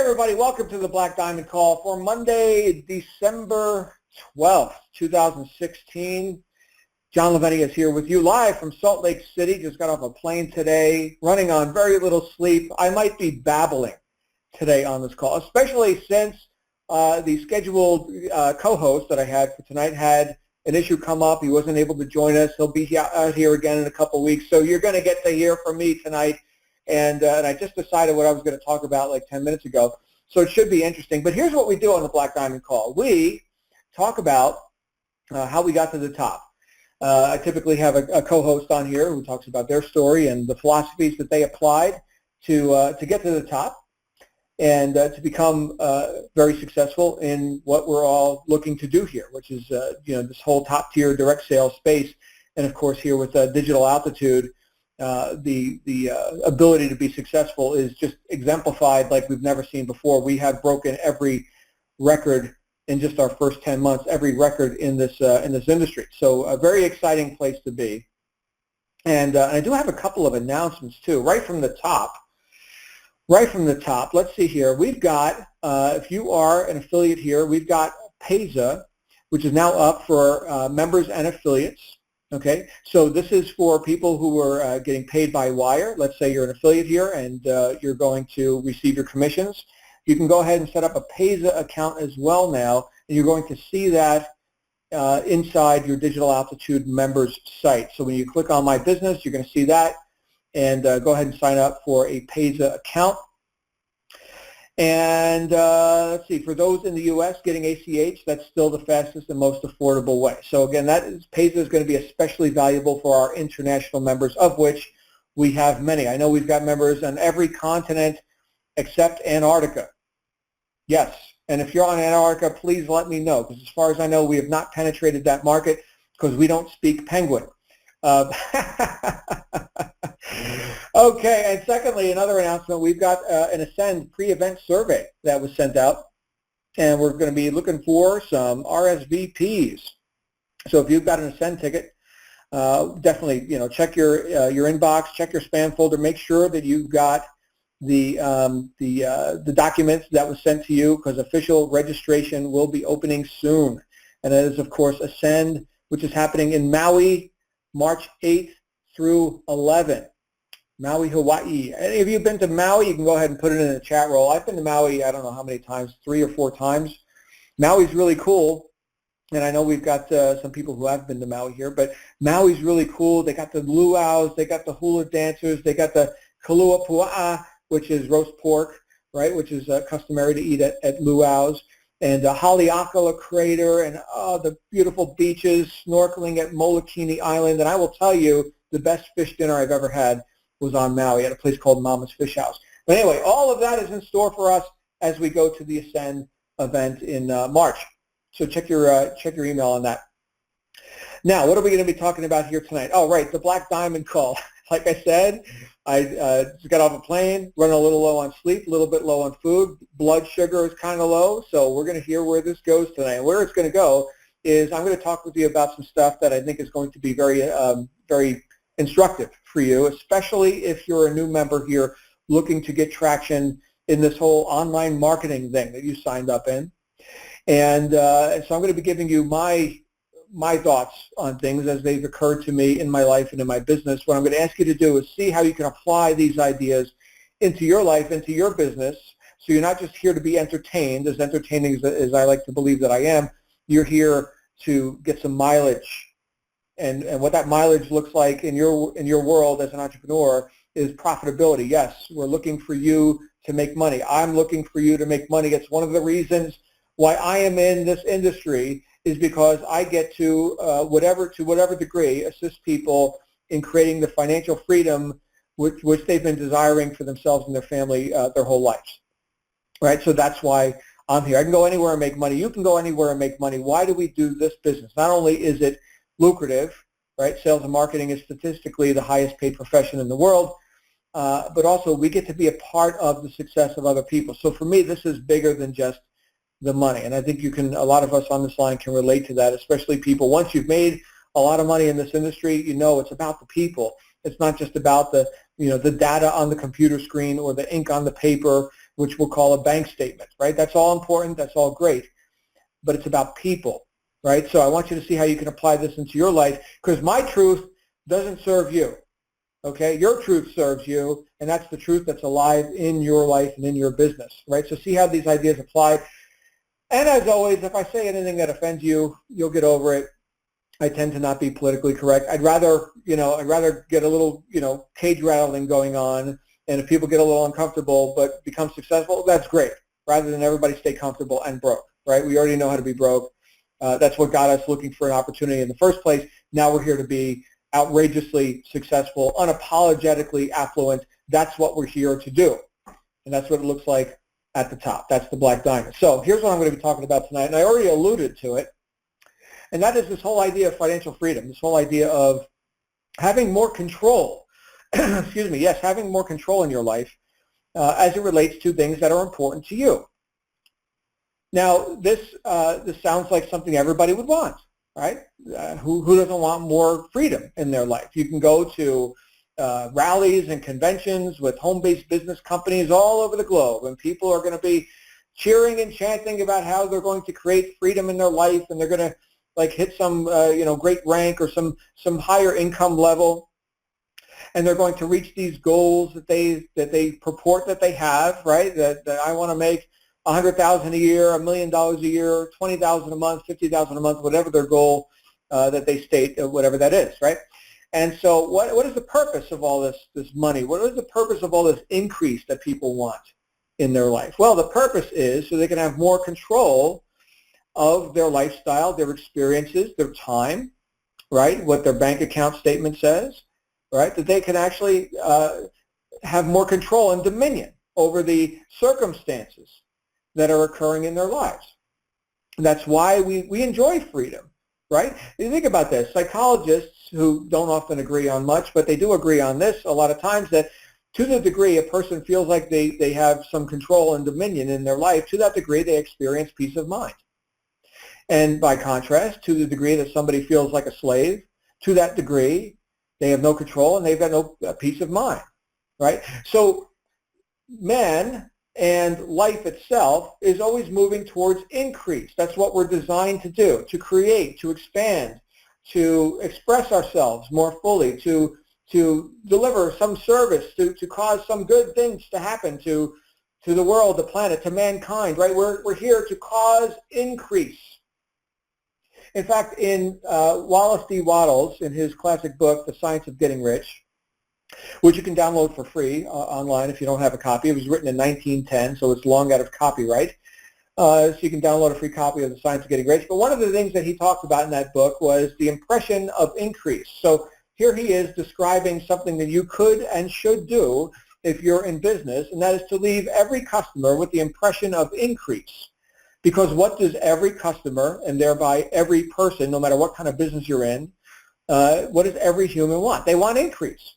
everybody, welcome to the Black Diamond Call for Monday, December 12th, 2016. John Laveni is here with you live from Salt Lake City. Just got off a plane today, running on very little sleep. I might be babbling today on this call, especially since the scheduled co-host that I had for tonight had an issue come up. He wasn't able to join us. He'll be out here again in a couple weeks. So you're going to get to hear from me tonight. And I just decided what I was going to talk about like 10 minutes ago. So it should be interesting. But here's what we do on the Black Diamond Call. We talk about how we got to the top. I typically have a co-host on here who talks about their story and the philosophies that they applied to get to the top and to become very successful in what we're all looking to do here, which is this whole top-tier direct sales space. And, of course, here with Digital Altitude, the ability to be successful is just exemplified like we've never seen before. We have broken every record in just our first 10 months, every record in this industry. So a very exciting place to be. And I do have a couple of announcements too, right from the top. Let's see here. We've got, if you are an affiliate here, we've got Payza, which is now up for members and affiliates. Okay, so this is for people who are getting paid by wire. Let's say you're an affiliate here and you're going to receive your commissions. You can go ahead and set up a Payza account as well now, and you're going to see that inside your Digital Altitude members site. So when you click on My Business, you're going to see that, and go ahead and sign up for a Payza account. And let's see, for those in the U.S. getting ACH, that's still the fastest and most affordable way. So again, Payza is going to be especially valuable for our international members, of which we have many. I know we've got members on every continent except Antarctica. Yes, and if you're on Antarctica, please let me know, because as far as I know, we have not penetrated that market because we don't speak Penguin. Okay, and secondly, another announcement, we've got an Ascend pre-event survey that was sent out, and we're going to be looking for some RSVPs. So if you've got an Ascend ticket, definitely check your inbox, check your spam folder, make sure that you've got the documents that was sent to you, because official registration will be opening soon. And that is, of course, Ascend, which is happening in Maui, March 8th through 11th. Maui, Hawaii. Any of you been to Maui? You can go ahead and put it in the chat roll. I've been to Maui, I don't know how many times, 3 or 4 times. Maui's really cool, and I know we've got some people who have been to Maui here, but Maui's really cool. They got the luau's, they got the hula dancers, they got the kalua pua'a, which is roast pork, right, which is customary to eat at luau's, and Haleakala Crater, and the beautiful beaches, snorkeling at Molokini Island. And I will tell you, the best fish dinner I've ever had was on Maui at a place called Mama's Fish House. But anyway, all of that is in store for us as we go to the Ascend event in March. So check your email on that. Now, what are we going to be talking about here tonight? Oh, right, the Black Diamond Call. Like I said, I just got off a plane, running a little low on sleep, a little bit low on food. Blood sugar is kind of low, so we're going to hear where this goes tonight. And where it's going to go is I'm going to talk with you about some stuff that I think is going to be very, very instructive for you, especially if you're a new member here looking to get traction in this whole online marketing thing that you signed up in. And so I'm going to be giving you my thoughts on things as they've occurred to me in my life and in my business. What I'm going to ask you to do is see how you can apply these ideas into your life, into your business, so you're not just here to be entertained, as entertaining as I like to believe that I am. You're here to get some mileage. And what that mileage looks like in your world as an entrepreneur is profitability. Yes, we're looking for you to make money. I'm looking for you to make money. It's one of the reasons why I am in this industry, is because I get to whatever degree assist people in creating the financial freedom which they've been desiring for themselves and their family their whole lives. Right? So that's why I'm here. I can go anywhere and make money. You can go anywhere and make money. Why do we do this business? Not only is it lucrative, right? Sales and marketing is statistically the highest paid profession in the world, but also we get to be a part of the success of other people. So for me, this is bigger than just the money, and I think a lot of us on this line can relate to that, especially people. Once you've made a lot of money in this industry, it's about the people. It's not just about the data on the computer screen or the ink on the paper. which we'll call a bank statement, right? That's all important. That's all great. But it's about people, right? So I want you to see how you can apply this into your life, because my truth doesn't serve you, okay? Your truth serves you, and that's the truth that's alive in your life and in your business, right? So see how these ideas apply. And as always, if I say anything that offends you, you'll get over it. I tend to not be politically correct. I'd rather get a little, cage rattling going on, and if people get a little uncomfortable but become successful, that's great, rather than everybody stay comfortable and broke, right? We already know how to be broke. That's what got us looking for an opportunity in the first place. Now we're here to be outrageously successful, unapologetically affluent. That's what we're here to do, and that's what it looks like at the top. That's the black diamond. So here's what I'm going to be talking about tonight, and I already alluded to it, and that is this whole idea of financial freedom, this whole idea of having more control, excuse me, yes, having more control in your life as it relates to things that are important to you. Now, this sounds like something everybody would want, right? Who doesn't want more freedom in their life? You can go to rallies and conventions with home-based business companies all over the globe, and people are going to be cheering and chanting about how they're going to create freedom in their life, and they're going to hit some great rank or some higher income level, and they're going to reach these goals that they purport that they have, right? That I want to make $100,000 a year, $1 million a year, $20,000 a month, $50,000 a month, whatever their goal that they state, whatever that is, right? And so what is the purpose of all this money? What is the purpose of all this increase that people want in their life? Well, the purpose is so they can have more control of their lifestyle, their experiences, their time, right? What their bank account statement says, right? That they can actually have more control and dominion over the circumstances that are occurring in their lives. And that's why we enjoy freedom, right? You think about this. Psychologists who don't often agree on much, but they do agree on this a lot of times, that to the degree a person feels like they have some control and dominion in their life, to that degree they experience peace of mind. And by contrast, to the degree that somebody feels like a slave, to that degree they have no control and they've got no peace of mind, right? So man and life itself is always moving towards increase. That's what we're designed to do, to create, to expand, to express ourselves more fully, to deliver some service, to cause some good things to happen to the world, the planet, to mankind, right? We're here to cause increase. In fact, in Wallace D. Wattles, in his classic book, The Science of Getting Rich, which you can download for free online if you don't have a copy. It was written in 1910, so it's long out of copyright. So you can download a free copy of The Science of Getting Rich. But one of the things that he talked about in that book was the impression of increase. So here he is describing something that you could and should do if you're in business, and that is to leave every customer with the impression of increase. Because what does every customer, and thereby every person, no matter what kind of business you're in, what does every human want? They want increase.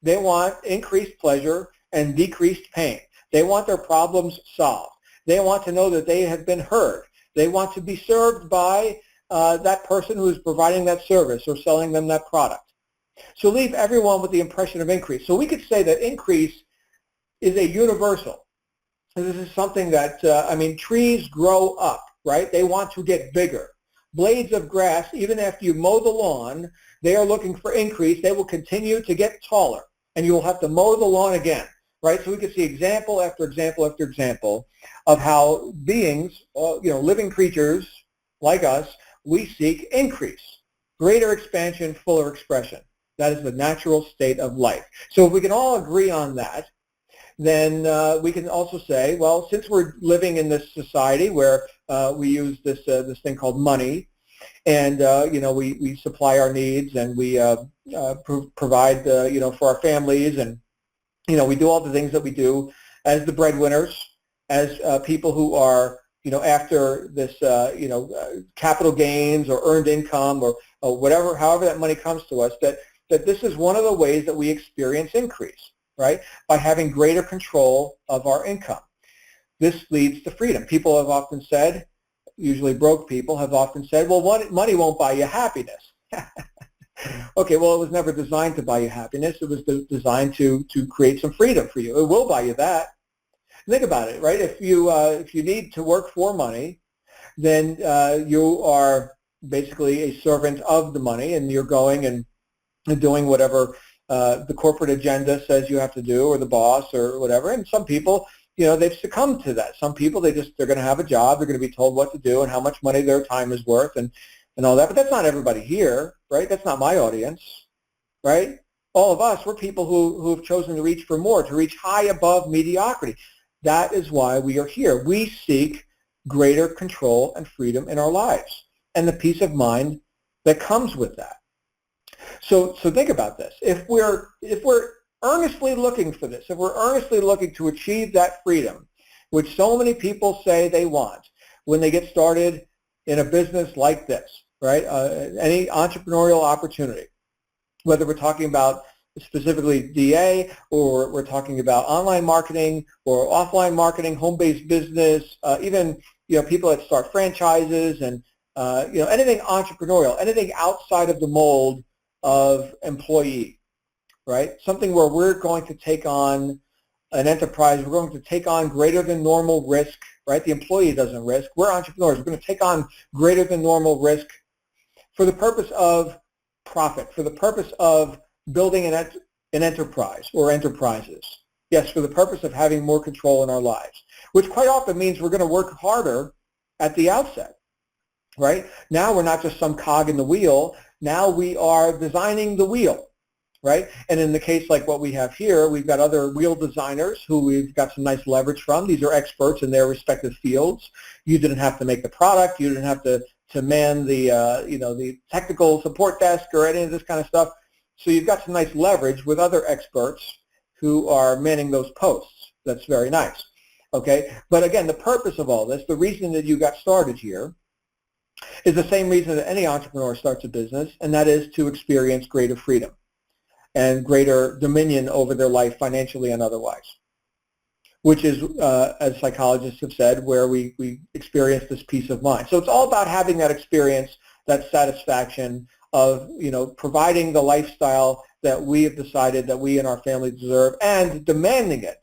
They want increased pleasure and decreased pain. They want their problems solved. They want to know that they have been heard. They want to be served by that person who is providing that service or selling them that product. So leave everyone with the impression of increase. So we could say that increase is a universal. And this is something that, trees grow up, right? They want to get bigger. Blades of grass, even after you mow the lawn, they are looking for increase. They will continue to get taller, and you will have to mow the lawn again, right? So we can see example after example after example of how beings, living creatures like us, we seek increase, greater expansion, fuller expression. That is the natural state of life. So if we can all agree on that, then we can also say, well, since we're living in this society where we use this thing called money, and we supply our needs, and we provide for our families, and we do all the things that we do as the breadwinners, as people who are after this capital gains or earned income or whatever, however that money comes to us, that this is one of the ways that we experience increase, right? By having greater control of our income. This leads to freedom. People have often said, usually broke people have often said, well, money won't buy you happiness. Okay, well, it was never designed to buy you happiness. It was designed to create some freedom for you. It will buy you that. Think about it, right? If you need to work for money, then you are basically a servant of the money, and you're going and doing whatever the corporate agenda says you have to do, or the boss, or whatever. And some people, they've succumbed to that. Some people, they're going to have a job, they're going to be told what to do and how much money their time is worth, and all that. But that's not everybody here, right? That's not my audience, right? All of us, we're people who have chosen to reach for more, to reach high above mediocrity. That is why we are here. We seek greater control and freedom in our lives, and the peace of mind that comes with that. So think about this. If we're earnestly looking for this, if we're earnestly looking to achieve that freedom, which so many people say they want when they get started in a business like this, right? Any entrepreneurial opportunity, whether we're talking about specifically DA, or we're talking about online marketing or offline marketing, home-based business, even people that start franchises, and anything entrepreneurial, anything outside of the mold of employee, right? Something where we're going to take on an enterprise, we're going to take on greater than normal risk, right? The employee doesn't risk. We're entrepreneurs. We're going to take on greater than normal risk for the purpose of profit, for the purpose of building an enterprise or enterprises. Yes, for the purpose of having more control in our lives, which quite often means we're going to work harder at the outset, right? Now we're not just some cog in the wheel. Now we are designing the wheel, right? And in the case like what we have here, we've got other wheel designers who we've got some nice leverage from. These are experts in their respective fields. You didn't have to make the product. You didn't have to man the the technical support desk or any of this kind of stuff. So you've got some nice leverage with other experts who are manning those posts. That's very nice. Okay, but again, the purpose of all this, the reason that you got started here, is the same reason that any entrepreneur starts a business, and that is to experience greater freedom and greater dominion over their life financially and otherwise, which is, as psychologists have said, where we experience this peace of mind. So it's all about having that experience, that satisfaction of, providing the lifestyle that we have decided that we and our family deserve, and demanding it,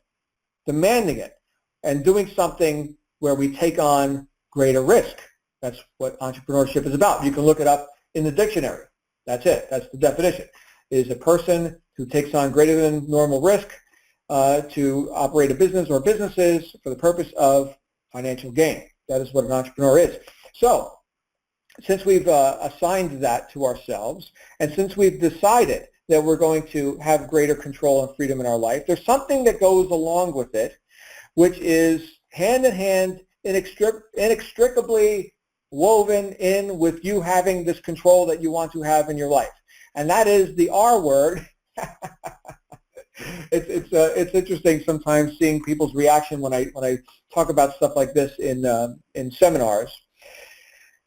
and doing something where we take on greater risk. That's what entrepreneurship is about. You can look it up in the dictionary. That's it. That's the definition. It is a person who takes on greater than normal risk to operate a business or businesses for the purpose of financial gain. That is what an entrepreneur is. So since we've assigned that to ourselves, and since we've decided that we're going to have greater control and freedom in our life, there's something that goes along with it, which is hand in hand, inextricably woven in with you having this control that you want to have in your life. And that is the R word. It's interesting sometimes seeing people's reaction when I talk about stuff like this in seminars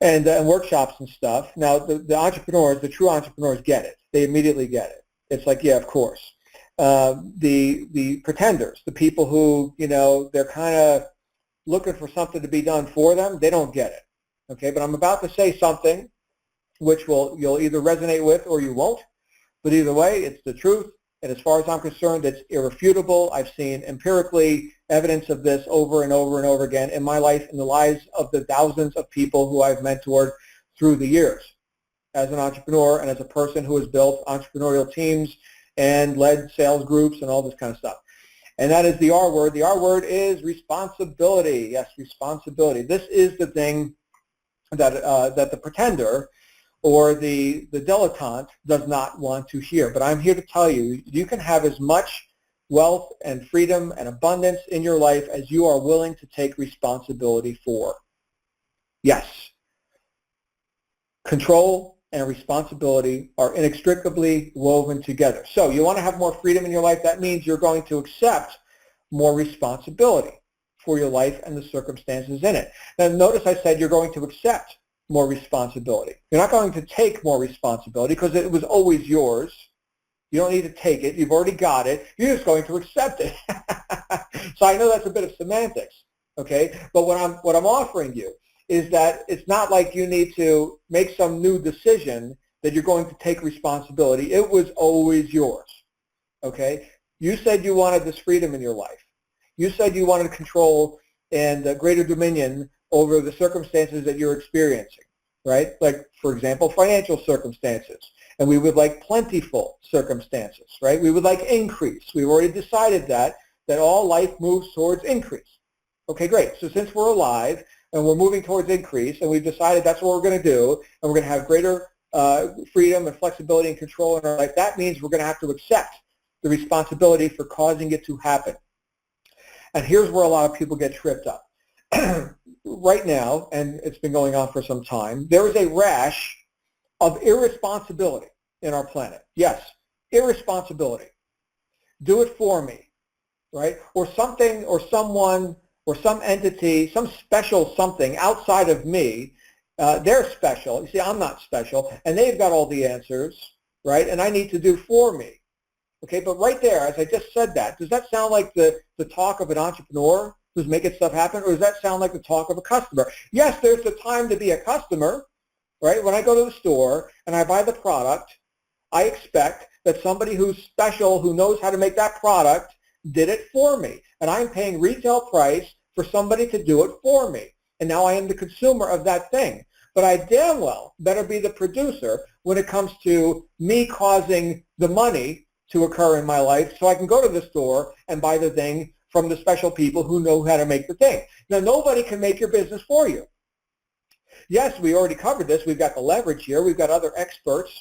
and workshops and stuff. Now the entrepreneurs, the true entrepreneurs, get it. They immediately get it. It's like, yeah, of course. The pretenders, the people who they're kind of looking for something to be done for them, they don't get it. Okay, but I'm about to say something which you'll either resonate with or you won't. But either way, it's the truth. And as far as I'm concerned, it's irrefutable. I've seen empirically evidence of this over and over and over again in my life, in the lives of the thousands of people who I've mentored through the years as an entrepreneur and as a person who has built entrepreneurial teams and led sales groups and all this kind of stuff. And that is the R word. The R word is responsibility. Yes, responsibility. This is the thing that the pretender or the dilettante does not want to hear. But I'm here to tell you, you can have as much wealth and freedom and abundance in your life as you are willing to take responsibility for. Yes. Control and responsibility are inextricably woven together. So you want to have more freedom in your life, that means you're going to accept more responsibility for your life and the circumstances in it. Now notice I said you're going to accept more responsibility. You're not going to take more responsibility because it was always yours. You don't need to take it. You've already got it. You're just going to accept it. So I know that's a bit of semantics, okay? But what I'm offering you is that it's not like you need to make some new decision that you're going to take responsibility. It was always yours, okay? You said you wanted this freedom in your life. You said you wanted control and greater dominion over the circumstances that you're experiencing, right? Like, for example, financial circumstances. And we would like plentiful circumstances, right? We would like increase. We've already decided that all life moves towards increase. Okay, great. So since we're alive and we're moving towards increase and we've decided that's what we're going to do and we're going to have greater freedom and flexibility and control in our life, that means we're going to have to accept the responsibility for causing it to happen. And here's where a lot of people get tripped up. Right now, and it's been going on for some time, there is a rash of irresponsibility in our planet. Yes, irresponsibility. Do it for me, right? Or something or someone or some entity, some special something outside of me, they're special. You see, I'm not special, and they've got all the answers, right? And I need to do for me. Okay, but right there, as I just said that, does that sound like the talk of an entrepreneur who's making stuff happen, or does that sound like the talk of a customer? Yes, there's the time to be a customer, right? When I go to the store and I buy the product, I expect that somebody who's special, who knows how to make that product, did it for me. And I'm paying retail price for somebody to do it for me. And now I am the consumer of that thing. But I damn well better be the producer when it comes to me causing the money to occur in my life so I can go to the store and buy the thing from the special people who know how to make the thing. Now, nobody can make your business for you. Yes, we already covered this. We've got the leverage here. We've got other experts,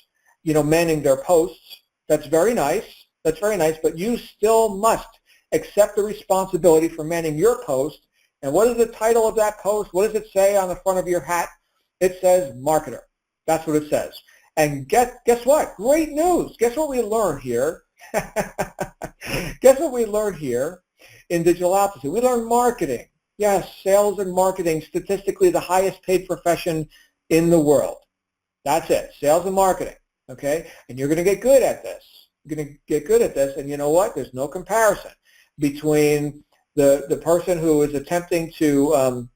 manning their posts. That's very nice. That's very nice. But you still must accept the responsibility for manning your post. And what is the title of that post? What does it say on the front of your hat? It says marketer. That's what it says. And guess what? Great news. Guess what we learned here? Guess what we learned here in Digital Altitude? We learned marketing. Yes, sales and marketing, statistically the highest paid profession in the world. That's it, sales and marketing, okay? And you're going to get good at this. You're going to get good at this, and you know what? There's no comparison between the person who is attempting to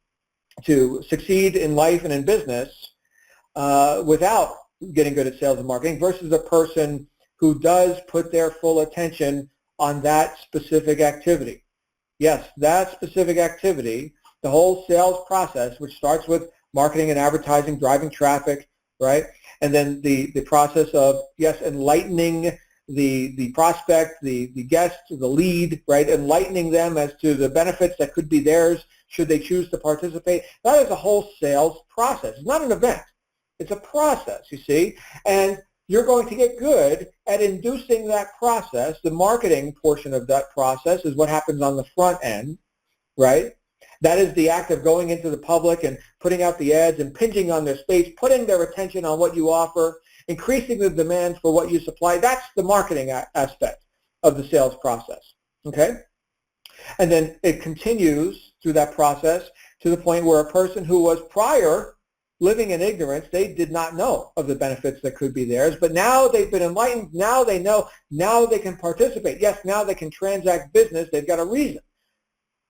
succeed in life and in business without getting good at sales and marketing versus a person who does put their full attention on that specific activity. Yes, that specific activity, the whole sales process, which starts with marketing and advertising, driving traffic, right? And then the process of, yes, enlightening the prospect, the guest, the lead, right? Enlightening them as to the benefits that could be theirs should they choose to participate. That is a whole sales process. It's not an event. It's a process, you see? And you're going to get good at inducing that process. The marketing portion of that process is what happens on the front end, right? That is the act of going into the public and putting out the ads, impinging on their space, putting their attention on what you offer, increasing the demand for what you supply. That's the marketing aspect of the sales process, okay? And then it continues through that process to the point where a person who was prior living in ignorance, they did not know of the benefits that could be theirs, but now they've been enlightened, now they know, now they can participate. Yes, now they can transact business. They've got a reason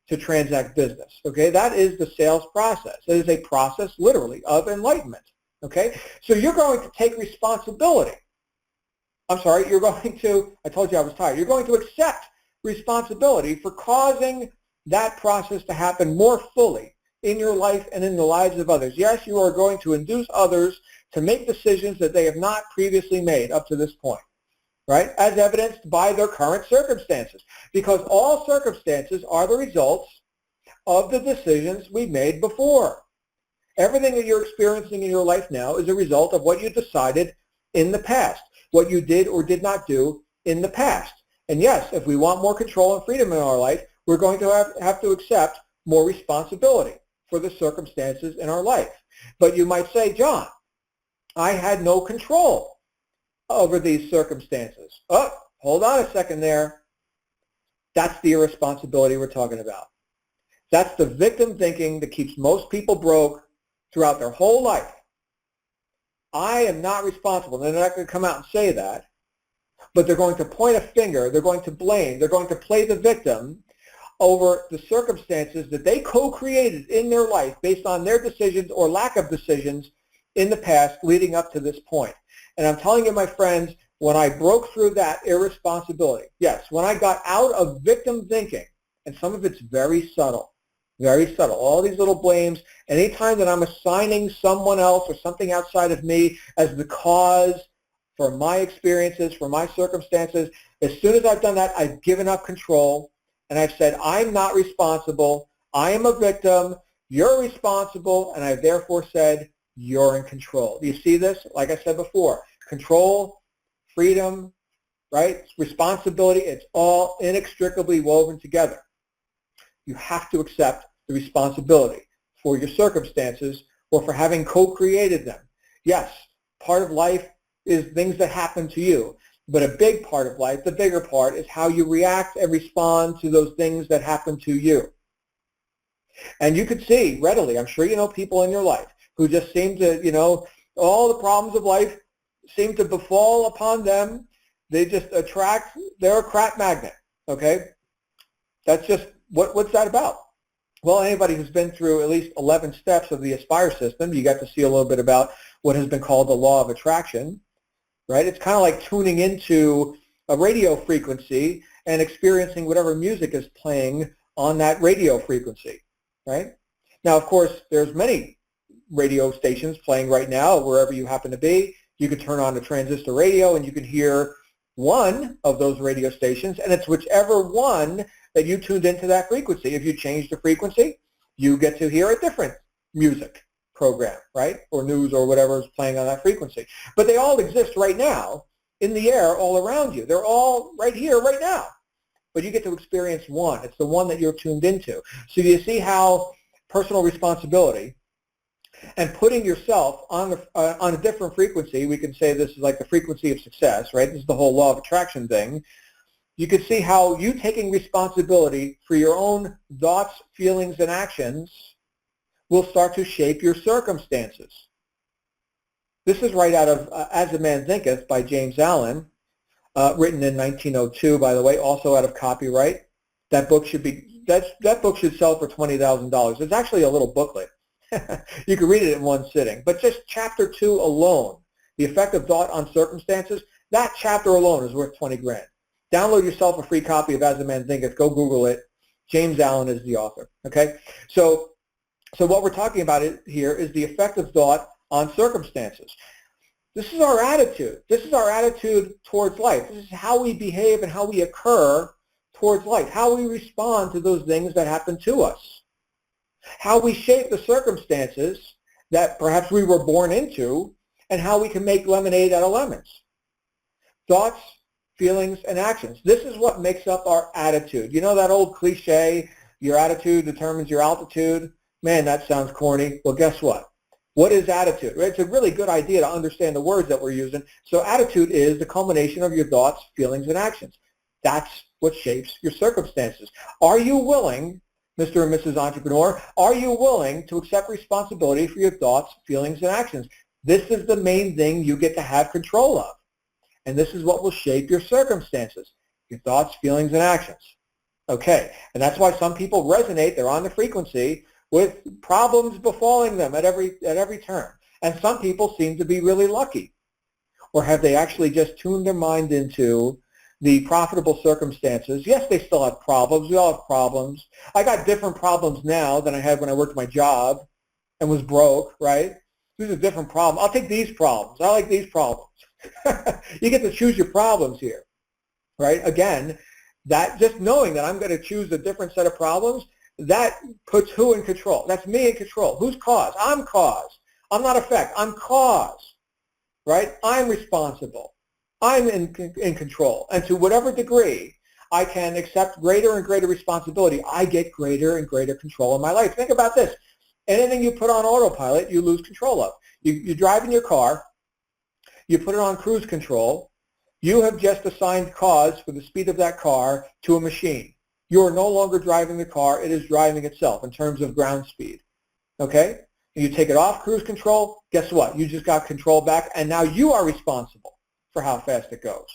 to transact business, okay? That is the sales process. It is a process, literally, of enlightenment, okay? So you're going to take responsibility. I'm sorry, you're going to, I told you I was tired, you're going to accept responsibility for causing that process to happen more fully in your life and in the lives of others. Yes, you are going to induce others to make decisions that they have not previously made up to this point, right? As evidenced by their current circumstances. Because all circumstances are the results of the decisions we made before. Everything that you're experiencing in your life now is a result of what you decided in the past, what you did or did not do in the past. And yes, if we want more control and freedom in our life, we're going to have to accept more responsibility for the circumstances in our life. But you might say, John, I had no control over these circumstances. Oh, hold on a second there. That's the irresponsibility we're talking about. That's the victim thinking that keeps most people broke throughout their whole life. I am not responsible. They're not going to come out and say that, but they're going to point a finger. They're going to blame. They're going to play the victim over the circumstances that they co-created in their life based on their decisions or lack of decisions in the past leading up to this point. And I'm telling you, my friends, when I broke through that irresponsibility, yes, when I got out of victim thinking and some of it's very subtle, very subtle. All these little blames. Anytime that I'm assigning someone else or something outside of me as the cause for my experiences, for my circumstances, as soon as I've done that, I've given up control, and I've said, I'm not responsible. I am a victim. You're responsible, and I've therefore said, you're in control. Do you see this? Like I said before, control, freedom, right? Responsibility, it's all inextricably woven together. You have to accept the responsibility for your circumstances or for having co-created them. Yes, part of life is things that happen to you, but a big part of life, the bigger part, is how you react and respond to those things that happen to you. And you could see readily, I'm sure you know people in your life who just seem to, all the problems of life seem to befall upon them. They just attract, they're a crap magnet, okay? That's just, what's that about? Well, anybody who's been through at least 11 steps of the Aspire system, you got to see a little bit about what has been called the law of attraction, right? It's kind of like tuning into a radio frequency and experiencing whatever music is playing on that radio frequency, right? Now, of course, there's many radio stations playing right now wherever you happen to be. You can turn on a transistor radio and you can hear one of those radio stations, and it's whichever one that you tuned into that frequency. If you change the frequency, you get to hear a different music program, right? Or news or whatever is playing on that frequency. But they all exist right now in the air all around you. They're all right here, right now. But you get to experience one. It's the one that you're tuned into. So you see how personal responsibility and putting yourself on a different frequency, we can say this is like the frequency of success, right? This is the whole law of attraction thing. You can see how you taking responsibility for your own thoughts, feelings, and actions will start to shape your circumstances. This is right out of As a Man Thinketh by James Allen, written in 1902, by the way, also out of copyright. That book should sell for $20,000. It's actually a little booklet. You can read it in one sitting. But just chapter 2 alone, the effect of thought on circumstances, that chapter alone is worth 20 grand. Download yourself a free copy of As a Man Thinketh. Go Google it. James Allen is the author. Okay? So what we're talking about here is the effect of thought on circumstances. This is our attitude. This is our attitude towards life. This is how we behave and how we occur towards life, how we respond to those things that happen to us, how we shape the circumstances that perhaps we were born into, and how we can make lemonade out of lemons. Thoughts, feelings, and actions. This is what makes up our attitude. You know that old cliche, your attitude determines your altitude? Man, that sounds corny. Well, guess what? What is attitude? It's a really good idea to understand the words that we're using. So attitude is the culmination of your thoughts, feelings, and actions. That's what shapes your circumstances. Are you willing, Mr. and Mrs. Entrepreneur, are you willing to accept responsibility for your thoughts, feelings, and actions? This is the main thing you get to have control of. And this is what will shape your circumstances, your thoughts, feelings, and actions. Okay, and that's why some people resonate, they're on the frequency, with problems befalling them at every turn. And some people seem to be really lucky. Or have they actually just tuned their mind into the profitable circumstances? Yes, they still have problems. We all have problems. I got different problems now than I had when I worked my job and was broke, right? This is a different problem. I'll take these problems. I like these problems. You get to choose your problems here, right? Again, that just knowing that I'm going to choose a different set of problems, that puts who in control? That's me in control. Who's cause? I'm cause. I'm not effect. I'm cause, right? I'm responsible. I'm in control. And to whatever degree I can accept greater and greater responsibility, I get greater and greater control of my life. Think about this. Anything you put on autopilot, you lose control of. You drive in your car, you put it on cruise control, you have just assigned cause for the speed of that car to a machine. You are no longer driving the car, it is driving itself in terms of ground speed. Okay? And you take it off cruise control, guess what? You just got control back, and now you are responsible for how fast it goes.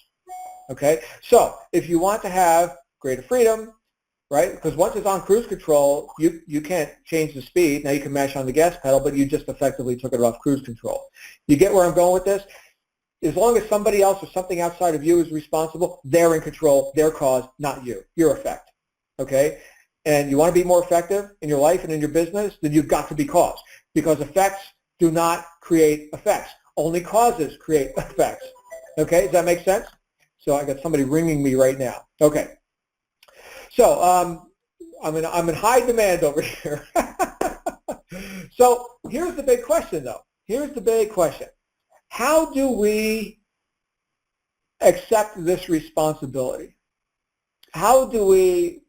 Okay? So if you want to have greater freedom, right? Because once it's on cruise control, you can't change the speed. Now you can mash on the gas pedal, but you just effectively took it off cruise control. You get where I'm going with this? As long as somebody else or something outside of you is responsible, they're in control, their cause, not you, your effect. Okay? and you want to be more effective in your life and in your business, then you've got to be cause, because effects do not create effects. Only causes create effects. Okay, does that make sense? So I got somebody ringing me right now. Okay. So I'm in high demand over here. So here's the big question, though. Here's the big question. How do we accept this responsibility? How do we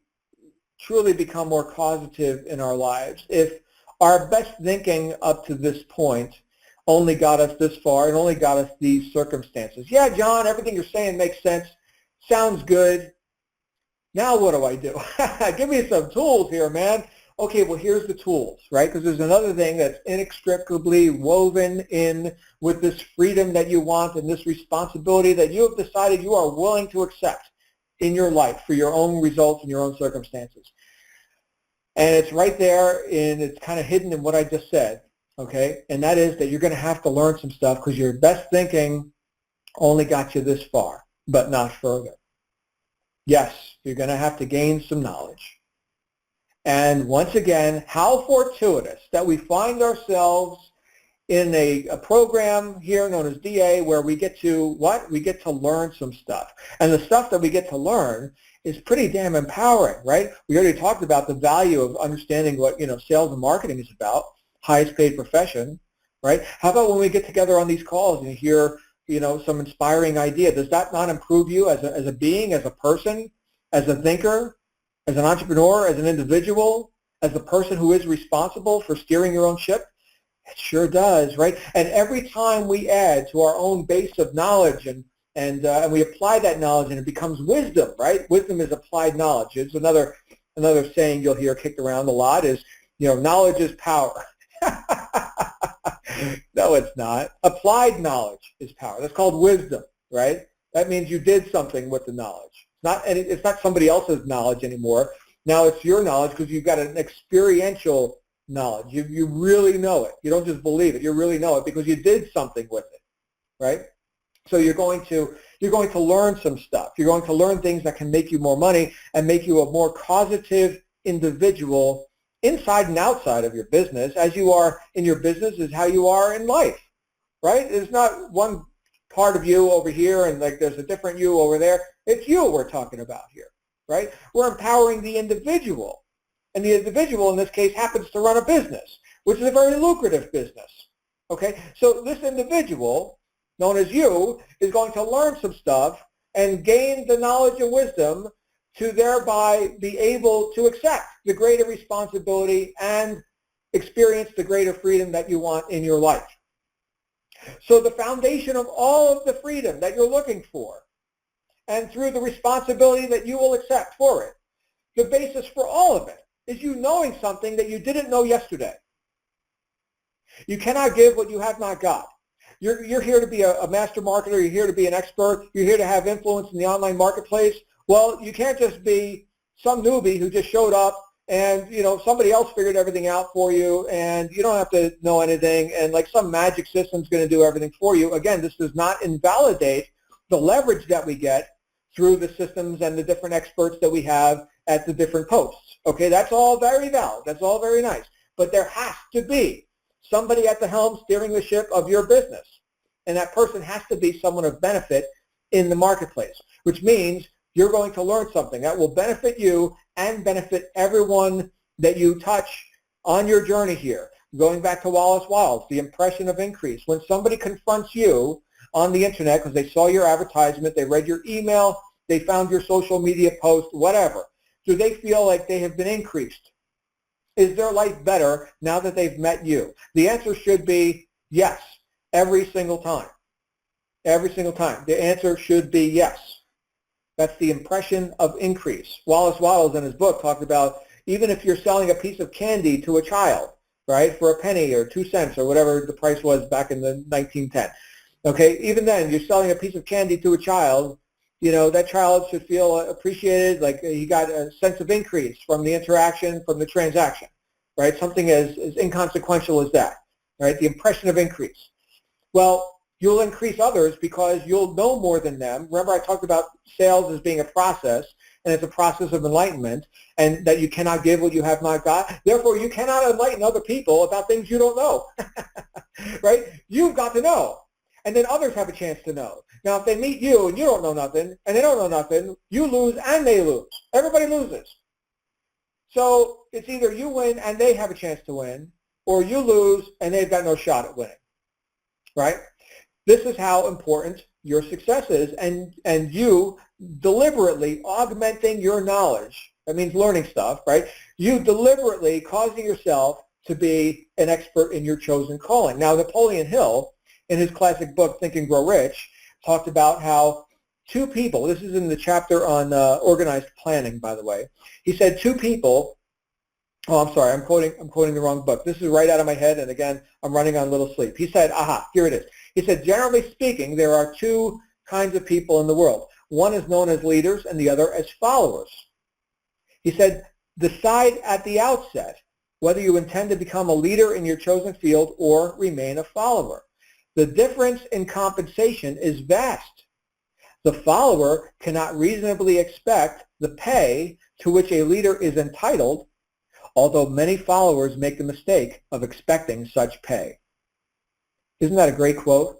truly become more causative in our lives if our best thinking up to this point only got us this far and only got us these circumstances? Yeah, John, everything you're saying makes sense. Sounds good. Now what do I do? Give me some tools here, man. Okay, well, here's the tools, right? Because there's another thing that's inextricably woven in with this freedom that you want and this responsibility that you have decided you are willing to accept in your life for your own results and your own circumstances. And it's right there, and it's kind of hidden in what I just said, okay? And that is that you're going to have to learn some stuff because your best thinking only got you this far, but not further. Yes, you're going to have to gain some knowledge. And once again, how fortuitous that we find ourselves in a program here known as DA where we get to, what? We get to learn some stuff. And the stuff that we get to learn is pretty damn empowering, right? We already talked about the value of understanding what, sales and marketing is about, highest paid profession, right? How about when we get together on these calls and hear, some inspiring idea? Does that not improve you as a being, as a person, as a thinker, as an entrepreneur, as an individual, as the person who is responsible for steering your own ship? It sure does, right? And every time we add to our own base of knowledge and we apply that knowledge and it becomes wisdom, right? Wisdom is applied knowledge. It's another saying you'll hear kicked around a lot is, knowledge is power. No, it's not. Applied knowledge is power. That's called wisdom, right? That means you did something with the knowledge. It's not somebody else's knowledge anymore. Now it's your knowledge because you've got an experiential knowledge. You really know it. You don't just believe it. You really know it because you did something with it, right? So you're going to learn some stuff. You're going to learn things that can make you more money and make you a more causative individual inside and outside of your business. As you are in your business is how you are in life, right? There's not one part of you over here and like there's a different you over there. It's you we're talking about here, right? We're empowering the individual. And the individual in this case happens to run a business, which is a very lucrative business, okay? So this individual, known as you, is going to learn some stuff and gain the knowledge and wisdom to thereby be able to accept the greater responsibility and experience the greater freedom that you want in your life. So the foundation of all of the freedom that you're looking for, and through the responsibility that you will accept for it, the basis for all of it is you knowing something that you didn't know yesterday. You cannot give what you have not got. You're here to be a master marketer. You're here to be an expert. You're here to have influence in the online marketplace. Well, you can't just be some newbie who just showed up and, somebody else figured everything out for you and you don't have to know anything and like some magic system's going to do everything for you. Again, this does not invalidate the leverage that we get through the systems and the different experts that we have at the different posts. Okay, that's all very valid. That's all very nice. But there has to be somebody at the helm steering the ship of your business. And that person has to be someone of benefit in the marketplace, which means you're going to learn something that will benefit you and benefit everyone that you touch on your journey here. Going back to Wallace Wiles, the impression of increase. When somebody confronts you on the internet because they saw your advertisement, they read your email, they found your social media post, whatever, do they feel like they have been increased? Is their life better now that they've met you? The answer should be yes, every single time. Every single time. The answer should be yes. That's the impression of increase. Wallace Wiles in his book talked about even if you're selling a piece of candy to a child, right, for a penny or 2 cents or whatever the price was back in the 1910. Okay, even then you're selling a piece of candy to a child, that child should feel appreciated, like he got a sense of increase from the interaction, from the transaction, right? Something as inconsequential as that, right? The impression of increase. Well, you'll increase others because you'll know more than them. Remember I talked about sales as being a process. and it's a process of enlightenment, and that you cannot give what you have not got. Therefore, you cannot enlighten other people about things you don't know, right? You've got to know, and then others have a chance to know. Now, if they meet you and you don't know nothing, and they don't know nothing, you lose and they lose. Everybody loses. So it's either you win and they have a chance to win, or you lose and they've got no shot at winning, right? This is how important your success is, and you deliberately augmenting your knowledge. That means learning stuff, right? You deliberately causing yourself to be an expert in your chosen calling. Now, Napoleon Hill, in his classic book, Think and Grow Rich, talked about how two people, this is in the chapter on organized planning, by the way. He said two people, oh, I'm sorry, I'm quoting the wrong book. This is right out of my head, and again, I'm running on little sleep. He said, aha, here it is. He said, generally speaking, there are two kinds of people in the world. One is known as leaders and the other as followers. He said, decide at the outset whether you intend to become a leader in your chosen field or remain a follower. The difference in compensation is vast. The follower cannot reasonably expect the pay to which a leader is entitled, although many followers make the mistake of expecting such pay. Isn't that a great quote?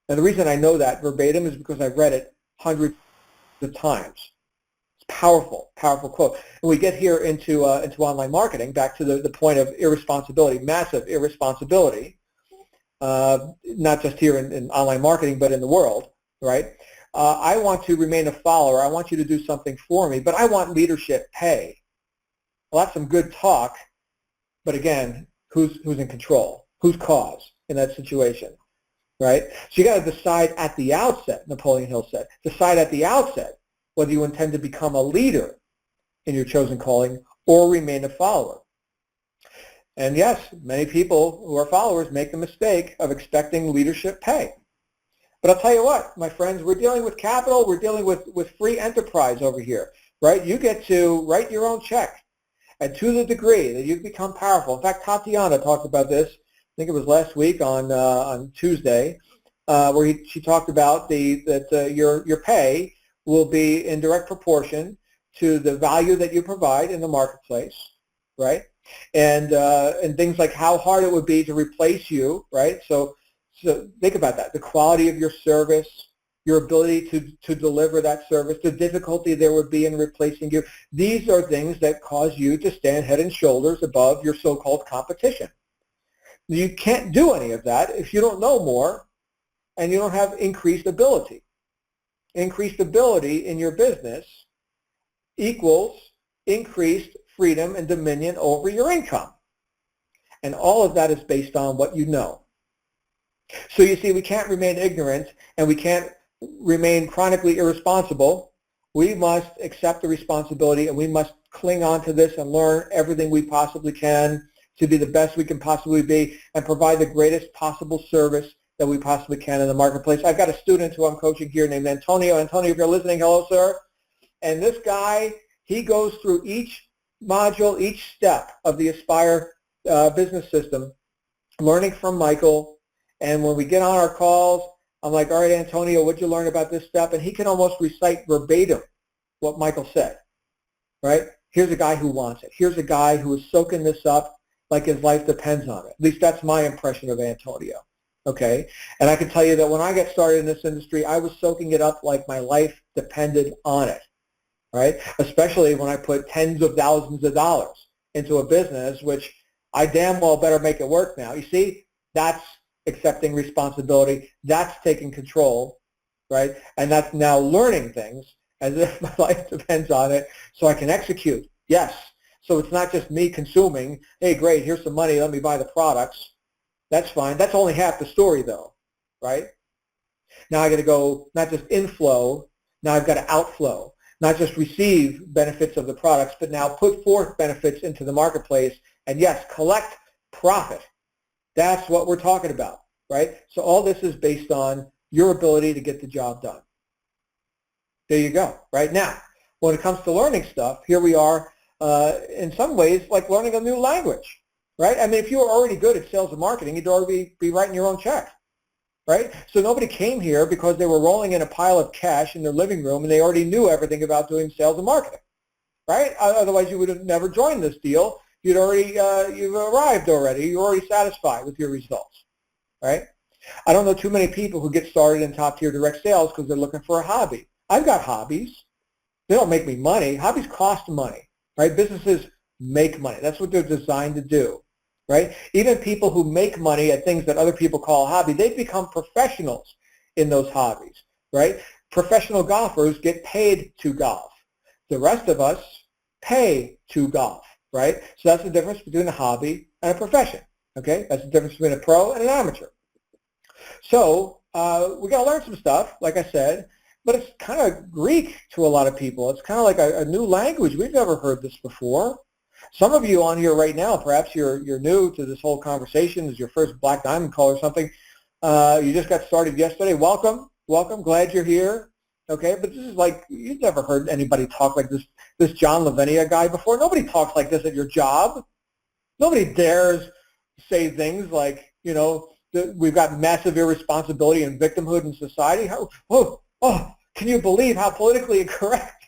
And the reason I know that verbatim is because I've read it hundreds of times. It's powerful, powerful quote. And we get here into online marketing, back to the point of irresponsibility, massive irresponsibility, not just here in online marketing, but in the world, right? I want to remain a follower. I want you to do something for me, but I want leadership pay. Well, that's some good talk, but again, who's in control? Whose cause in that situation, right? So you got to decide at the outset, Napoleon Hill said, decide at the outset whether you intend to become a leader in your chosen calling or remain a follower. And yes, many people who are followers make the mistake of expecting leadership pay. But I'll tell you what, my friends, we're dealing with capital, we're dealing with free enterprise over here, right? You get to write your own check. And to the degree that you become powerful, in fact, Tatiana talked about this, I think it was last week on Tuesday, where she talked about that your pay will be in direct proportion to the value that you provide in the marketplace, right? And things like how hard it would be to replace you, right? So think about that, the quality of your service, your ability to deliver that service, the difficulty there would be in replacing you. These are things that cause you to stand head and shoulders above your so-called competition. You can't do any of that if you don't know more and you don't have increased ability. Increased ability in your business equals increased freedom and dominion over your income. And all of that is based on what you know. So you see, we can't remain ignorant and we can't remain chronically irresponsible. We must accept the responsibility and we must cling on to this and learn everything we possibly can to be the best we can possibly be and provide the greatest possible service that we possibly can in the marketplace. I've got a student who I'm coaching here named Antonio. Antonio, if you're listening, hello, sir. And this guy, he goes through each module, each step of the Aspire business system, learning from Michael. And when we get on our calls, I'm like, all right, Antonio, what'd you learn about this step? And he can almost recite verbatim what Michael said, right? Here's a guy who wants it. Here's a guy who is soaking this up like his life depends on it. At least that's my impression of Antonio, okay? And I can tell you that when I got started in this industry, I was soaking it up like my life depended on it, right? Especially when I put tens of thousands of dollars into a business, which I damn well better make it work now. You see, that's accepting responsibility, that's taking control, right? And that's now learning things as if my life depends on it so I can execute. Yes. So it's not just me consuming, hey, great, here's some money, let me buy the products. That's fine. That's only half the story, though, right? Now I got to go not just inflow, now I've got to outflow, not just receive benefits of the products, but now put forth benefits into the marketplace and, yes, collect profit. That's what we're talking about, right? So all this is based on your ability to get the job done. There you go, right? Now, when it comes to learning stuff, here we are in some ways like learning a new language, right? I mean, if you were already good at sales and marketing, you'd already be writing your own check, right? So nobody came here because they were rolling in a pile of cash in their living room and they already knew everything about doing sales and marketing, right? Otherwise, you would have never joined this deal. You've arrived already. You're already satisfied with your results, right? I don't know too many people who get started in top-tier direct sales because they're looking for a hobby. I've got hobbies. They don't make me money. Hobbies cost money, right? Businesses make money. That's what they're designed to do, right? Even people who make money at things that other people call a hobby, they've become professionals in those hobbies, right? Professional golfers get paid to golf. The rest of us pay to golf, right? So that's the difference between a hobby and a profession, okay? That's the difference between a pro and an amateur. So we got to learn some stuff, like I said, but it's kind of Greek to a lot of people. It's kind of like a new language. We've never heard this before. Some of you on here right now, perhaps you're new to this whole conversation. This is your first Black Diamond call or something. You just got started yesterday. Welcome, welcome. Glad you're here. Okay, but this is like, you've never heard anybody talk like this John Lavinia guy before. Nobody talks like this at your job. Nobody dares say things like, you know, we've got massive irresponsibility and victimhood in society. Can you believe how politically incorrect?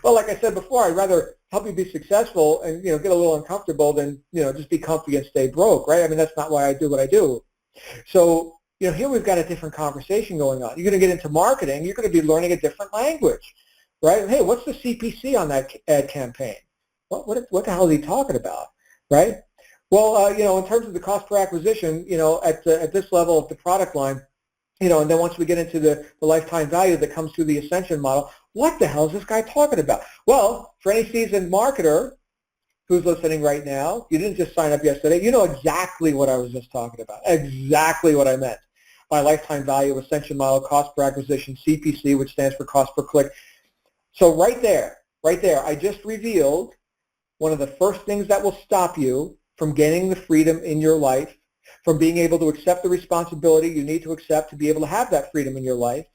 Well, like I said before, I'd rather help you be successful and, you know, get a little uncomfortable than, you know, just be comfy and stay broke, right? I mean, that's not why I do what I do. So, you know, here we've got a different conversation going on. You're going to get into marketing. You're going to be learning a different language, right? Hey, what's the CPC on that ad campaign? What the hell is he talking about, right? Well, you know, in terms of the cost per acquisition, you know, at this level of the product line, you know, and then once we get into the lifetime value that comes through the Ascension model, what the hell is this guy talking about? Well, for any seasoned marketer who's listening right now, you didn't just sign up yesterday. You know exactly what I was just talking about, exactly what I meant by lifetime value, Ascension model, cost per acquisition, CPC, which stands for cost per click. So right there, I just revealed one of the first things that will stop you from gaining the freedom in your life, from being able to accept the responsibility you need to accept to be able to have that freedom in your life,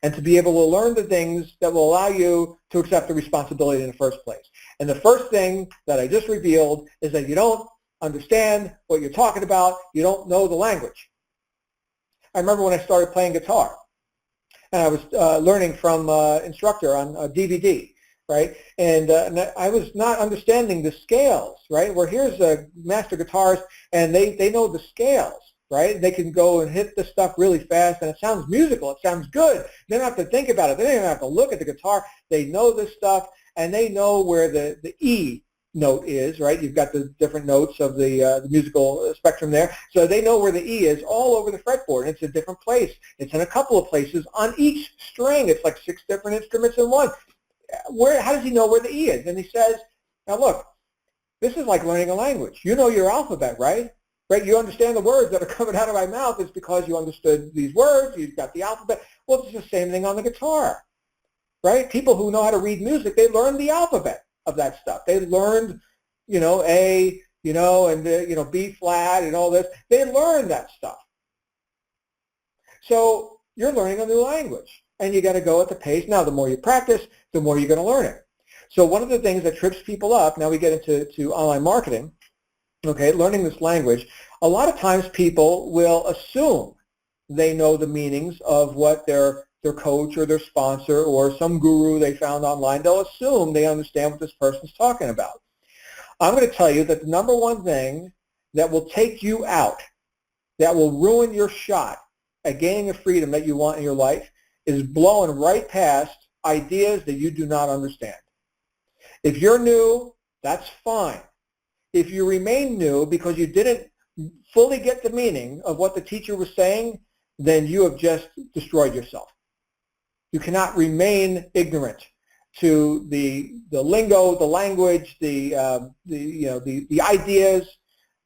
and to be able to learn the things that will allow you to accept the responsibility in the first place. And the first thing that I just revealed is that you don't understand what you're talking about. You don't know the language. I remember when I started playing guitar, and I was learning from instructor on DVD, right? And I was not understanding the scales, right? Where here's a master guitarist, and they know the scales, right? They can go and hit the stuff really fast, and it sounds musical. It sounds good. They don't have to think about it. They don't even have to look at the guitar. They know this stuff, and they know where the E note is, right? You've got the different notes of the musical spectrum there. So they know where the E is all over the fretboard. It's a different place. It's in a couple of places on each string. It's like 6 different instruments in one. How does he know where the E is? And he says, now look, this is like learning a language. You know your alphabet, right? Right? You understand the words that are coming out of my mouth. It's because you understood these words. You've got the alphabet. Well, it's the same thing on the guitar, right? People who know how to read music, they learn the alphabet of that stuff. They learned, you know, A, you know, and, you know, B flat and all this. They learned that stuff. So you're learning a new language, and you got to go at the pace. Now, the more you practice, the more you're going to learn it. So one of the things that trips people up, now we get into online marketing, okay, learning this language, a lot of times people will assume they know the meanings of what their coach or their sponsor or some guru they found online, they'll assume they understand what this person's talking about. I'm going to tell you that the number one thing that will take you out, that will ruin your shot at gaining the freedom that you want in your life, is blowing right past ideas that you do not understand. If you're new, that's fine. If you remain new because you didn't fully get the meaning of what the teacher was saying, then you have just destroyed yourself. You cannot remain ignorant to the lingo, the language, the ideas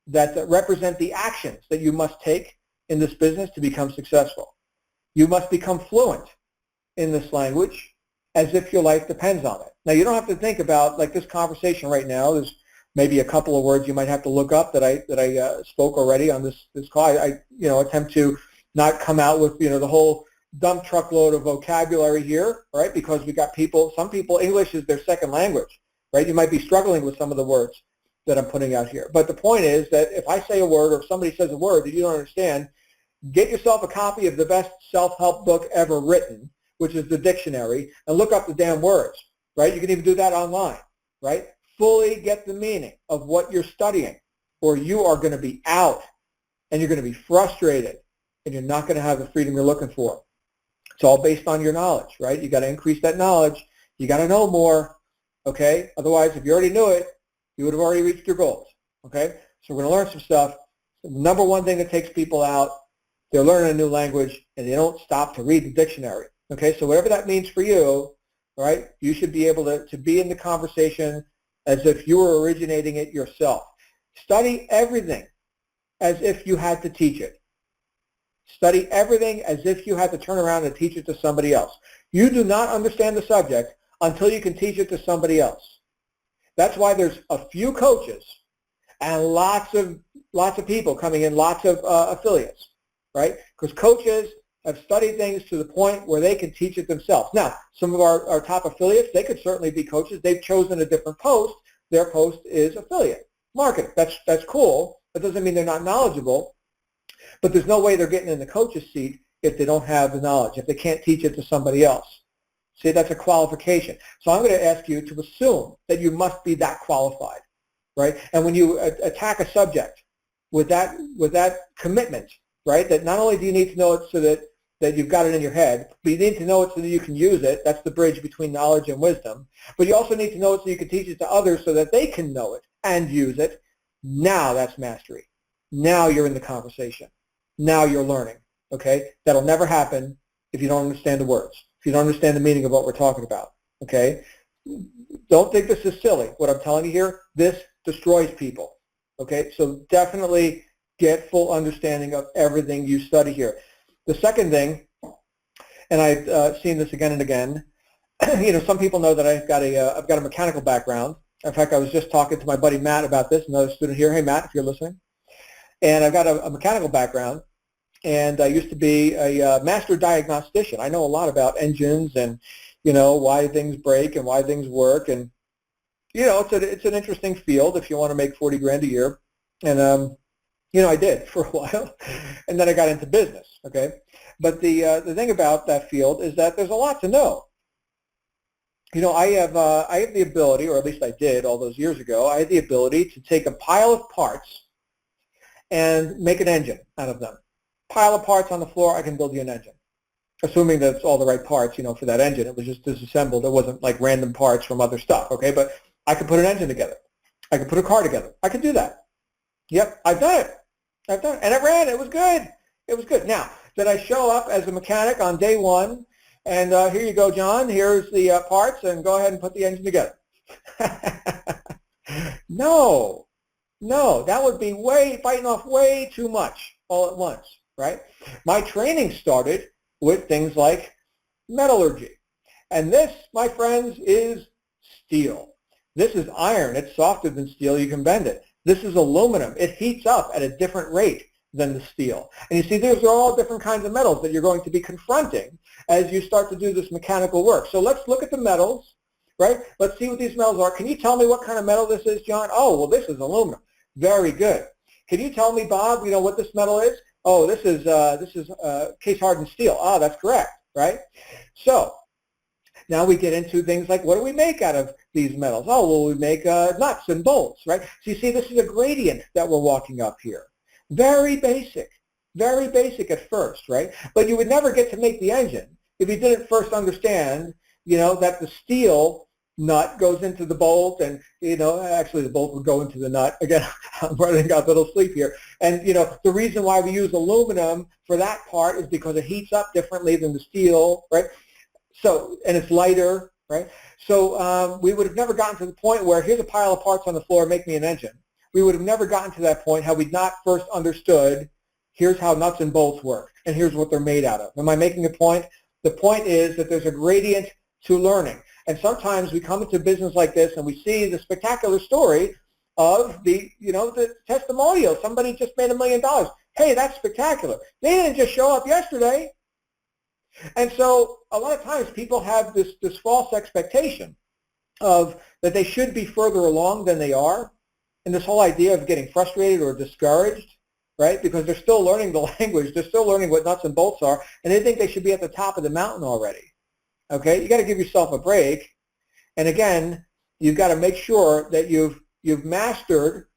that represent the actions that you must take in this business to become successful. You must become fluent in this language as if your life depends on it. Now, you don't have to think about, like this conversation right now, there's maybe a couple of words you might have to look up that I spoke already on this call. I attempt to not come out with, the whole dump truckload of vocabulary here, right? Because we got some people, English is their second language, right? You might be struggling with some of the words that I'm putting out here. But the point is that if I say a word or if somebody says a word that you don't understand, get yourself a copy of the best self-help book ever written, which is the dictionary, and look up the damn words, right? You can even do that online, right? Fully get the meaning of what you're studying, or you are going to be out, and you're going to be frustrated, and you're not going to have the freedom you're looking for. It's all based on your knowledge, right? You got to increase that knowledge. You got to know more, okay? Otherwise, if you already knew it, you would have already reached your goals, okay? So we're going to learn some stuff. The number one thing that takes people out, they're learning a new language, and they don't stop to read the dictionary, okay? So whatever that means for you, right, you should be able to be in the conversation as if you were originating it yourself. Study everything as if you had to teach it. Study everything as if you had to turn around and teach it to somebody else. You do not understand the subject until you can teach it to somebody else. That's why there's a few coaches and lots of people coming in, lots of affiliates, right? Because coaches have studied things to the point where they can teach it themselves. Now, some of our top affiliates, they could certainly be coaches. They've chosen a different post. Their post is affiliate marketing. That's cool. That doesn't mean they're not knowledgeable. But there's no way they're getting in the coach's seat if they don't have the knowledge, if they can't teach it to somebody else. See, that's a qualification. So I'm going to ask you to assume that you must be that qualified, right? And when you attack a subject with that commitment, right, that not only do you need to know it so that you've got it in your head, but you need to know it so that you can use it. That's the bridge between knowledge and wisdom. But you also need to know it so you can teach it to others so that they can know it and use it. Now that's mastery. Now you're in the conversation. Now you're learning, okay? That'll never happen if you don't understand the words, if you don't understand the meaning of what we're talking about, okay? Don't think this is silly. What I'm telling you here, this destroys people, okay? So definitely get full understanding of everything you study here. The second thing, and I've seen this again and again, you know, some people know that I've got a mechanical background. In fact, I was just talking to my buddy Matt about this, another student here. Hey, Matt, if you're listening. And I've got a mechanical background, and I used to be a master diagnostician. I know a lot about engines and, you know, why things break and why things work. And, you know, it's an interesting field if you want to make 40 grand a year. And, you know, I did for a while, and then I got into business, okay? But the thing about that field is that there's a lot to know. You know, I have the ability, or at least I did all those years ago, I had the ability to take a pile of parts and make an engine out of them. Pile of parts on the floor, I can build you an engine. Assuming that it's all the right parts, you know, for that engine. It was just disassembled. It wasn't like random parts from other stuff, okay? But I could put an engine together. I could put a car together. I could do that. Yep, I've done it. And it ran. It was good. It was good. Now, did I show up as a mechanic on day one and here you go, John, here's the parts and go ahead and put the engine together? No. No, that would be biting off way too much all at once, right? My training started with things like metallurgy. And this, my friends, is steel. This is iron. It's softer than steel. You can bend it. This is aluminum. It heats up at a different rate than the steel. And you see, these are all different kinds of metals that you're going to be confronting as you start to do this mechanical work. So let's look at the metals, right? Let's see what these metals are. Can you tell me what kind of metal this is, John? Oh, well, this is aluminum. Very good. Can you tell me, Bob, you know what this metal is? Oh, this is case-hardened steel. Ah, that's correct, right? So now we get into things like, what do we make out of these metals? Oh, well, we make nuts and bolts, right? So you see, this is a gradient that we're walking up here. Very basic at first, right? But you would never get to make the engine if you didn't first understand, you know, that the steel nut goes into the bolt, and, you know, actually the bolt would go into the nut. Again, I'm running out a little sleep here. And, you know, the reason why we use aluminum for that part is because it heats up differently than the steel, right? So, and it's lighter, right? So we would have never gotten to the point where here's a pile of parts on the floor, make me an engine. We would have never gotten to that point had we not first understood here's how nuts and bolts work, and here's what they're made out of. Am I making a point? The point is that there's a gradient to learning. And sometimes we come into business like this and we see the spectacular story of the testimonial. Somebody just made $1 million. Hey, that's spectacular. They didn't just show up yesterday. And so a lot of times people have this false expectation of that they should be further along than they are. And this whole idea of getting frustrated or discouraged, right? Because they're still learning the language. They're still learning what nuts and bolts are, and they think they should be at the top of the mountain already. Okay? You got to give yourself a break. And again, you've got to make sure that you've mastered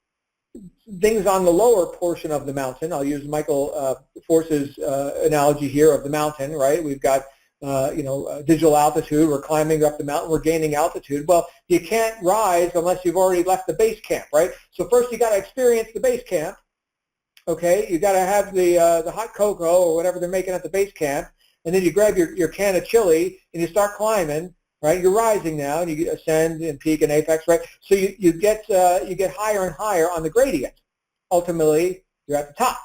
things on the lower portion of the mountain. I'll use Michael Force's analogy here of the mountain, right? We've got digital altitude. We're climbing up the mountain. We're gaining altitude. Well, you can't rise unless you've already left the base camp, right? So first you got to experience the base camp. Okay, you got to have the hot cocoa or whatever they're making at the base camp, and then you grab your can of chili and you start climbing. Right, you're rising now, and you ascend and peak and apex, right? So you get higher and higher on the gradient. Ultimately, you're at the top.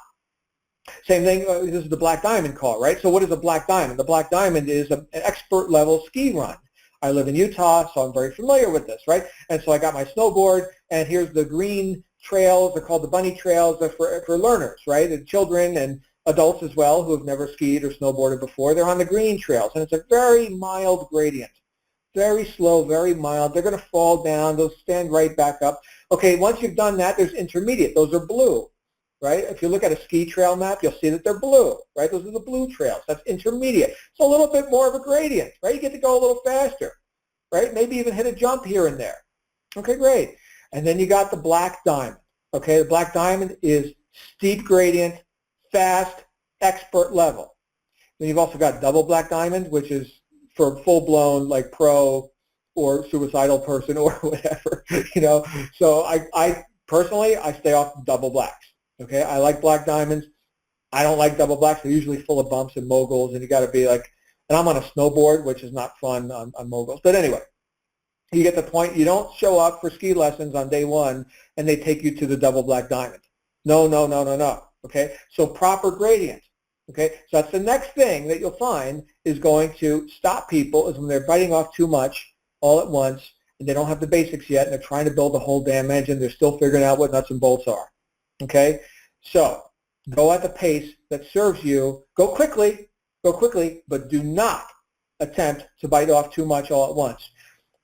Same thing. This is the black diamond call, right? So what is a black diamond? The black diamond is an expert level ski run. I live in Utah, so I'm very familiar with this, right? And so I got my snowboard, and here's the green trails. They're called the bunny trails. They're for learners, right? And children and adults as well who have never skied or snowboarded before. They're on the green trails, and it's a very mild gradient. Very slow, very mild. They're going to fall down. They'll stand right back up. Okay, once you've done that, there's intermediate. Those are blue, right? If you look at a ski trail map, you'll see that they're blue, right? Those are the blue trails. That's intermediate. It's a little bit more of a gradient, right? You get to go a little faster, right? Maybe even hit a jump here and there. Okay, great. And then you got the black diamond. Okay, the black diamond is steep gradient, fast, expert level. Then you've also got double black diamond, which is for full-blown like pro or suicidal person or whatever, So I personally, I stay off double blacks, okay? I like black diamonds. I don't like double blacks. They're usually full of bumps and moguls, and you got to be like, and I'm on a snowboard, which is not fun on moguls. But anyway, you get the point. You don't show up for ski lessons on day one, and they take you to the double black diamond. No, okay? So proper gradient. Okay, so that's the next thing that you'll find is going to stop people is when they're biting off too much all at once and they don't have the basics yet and they're trying to build the whole damn engine. They're still figuring out what nuts and bolts are. Okay, so go at the pace that serves you. Go quickly, but do not attempt to bite off too much all at once.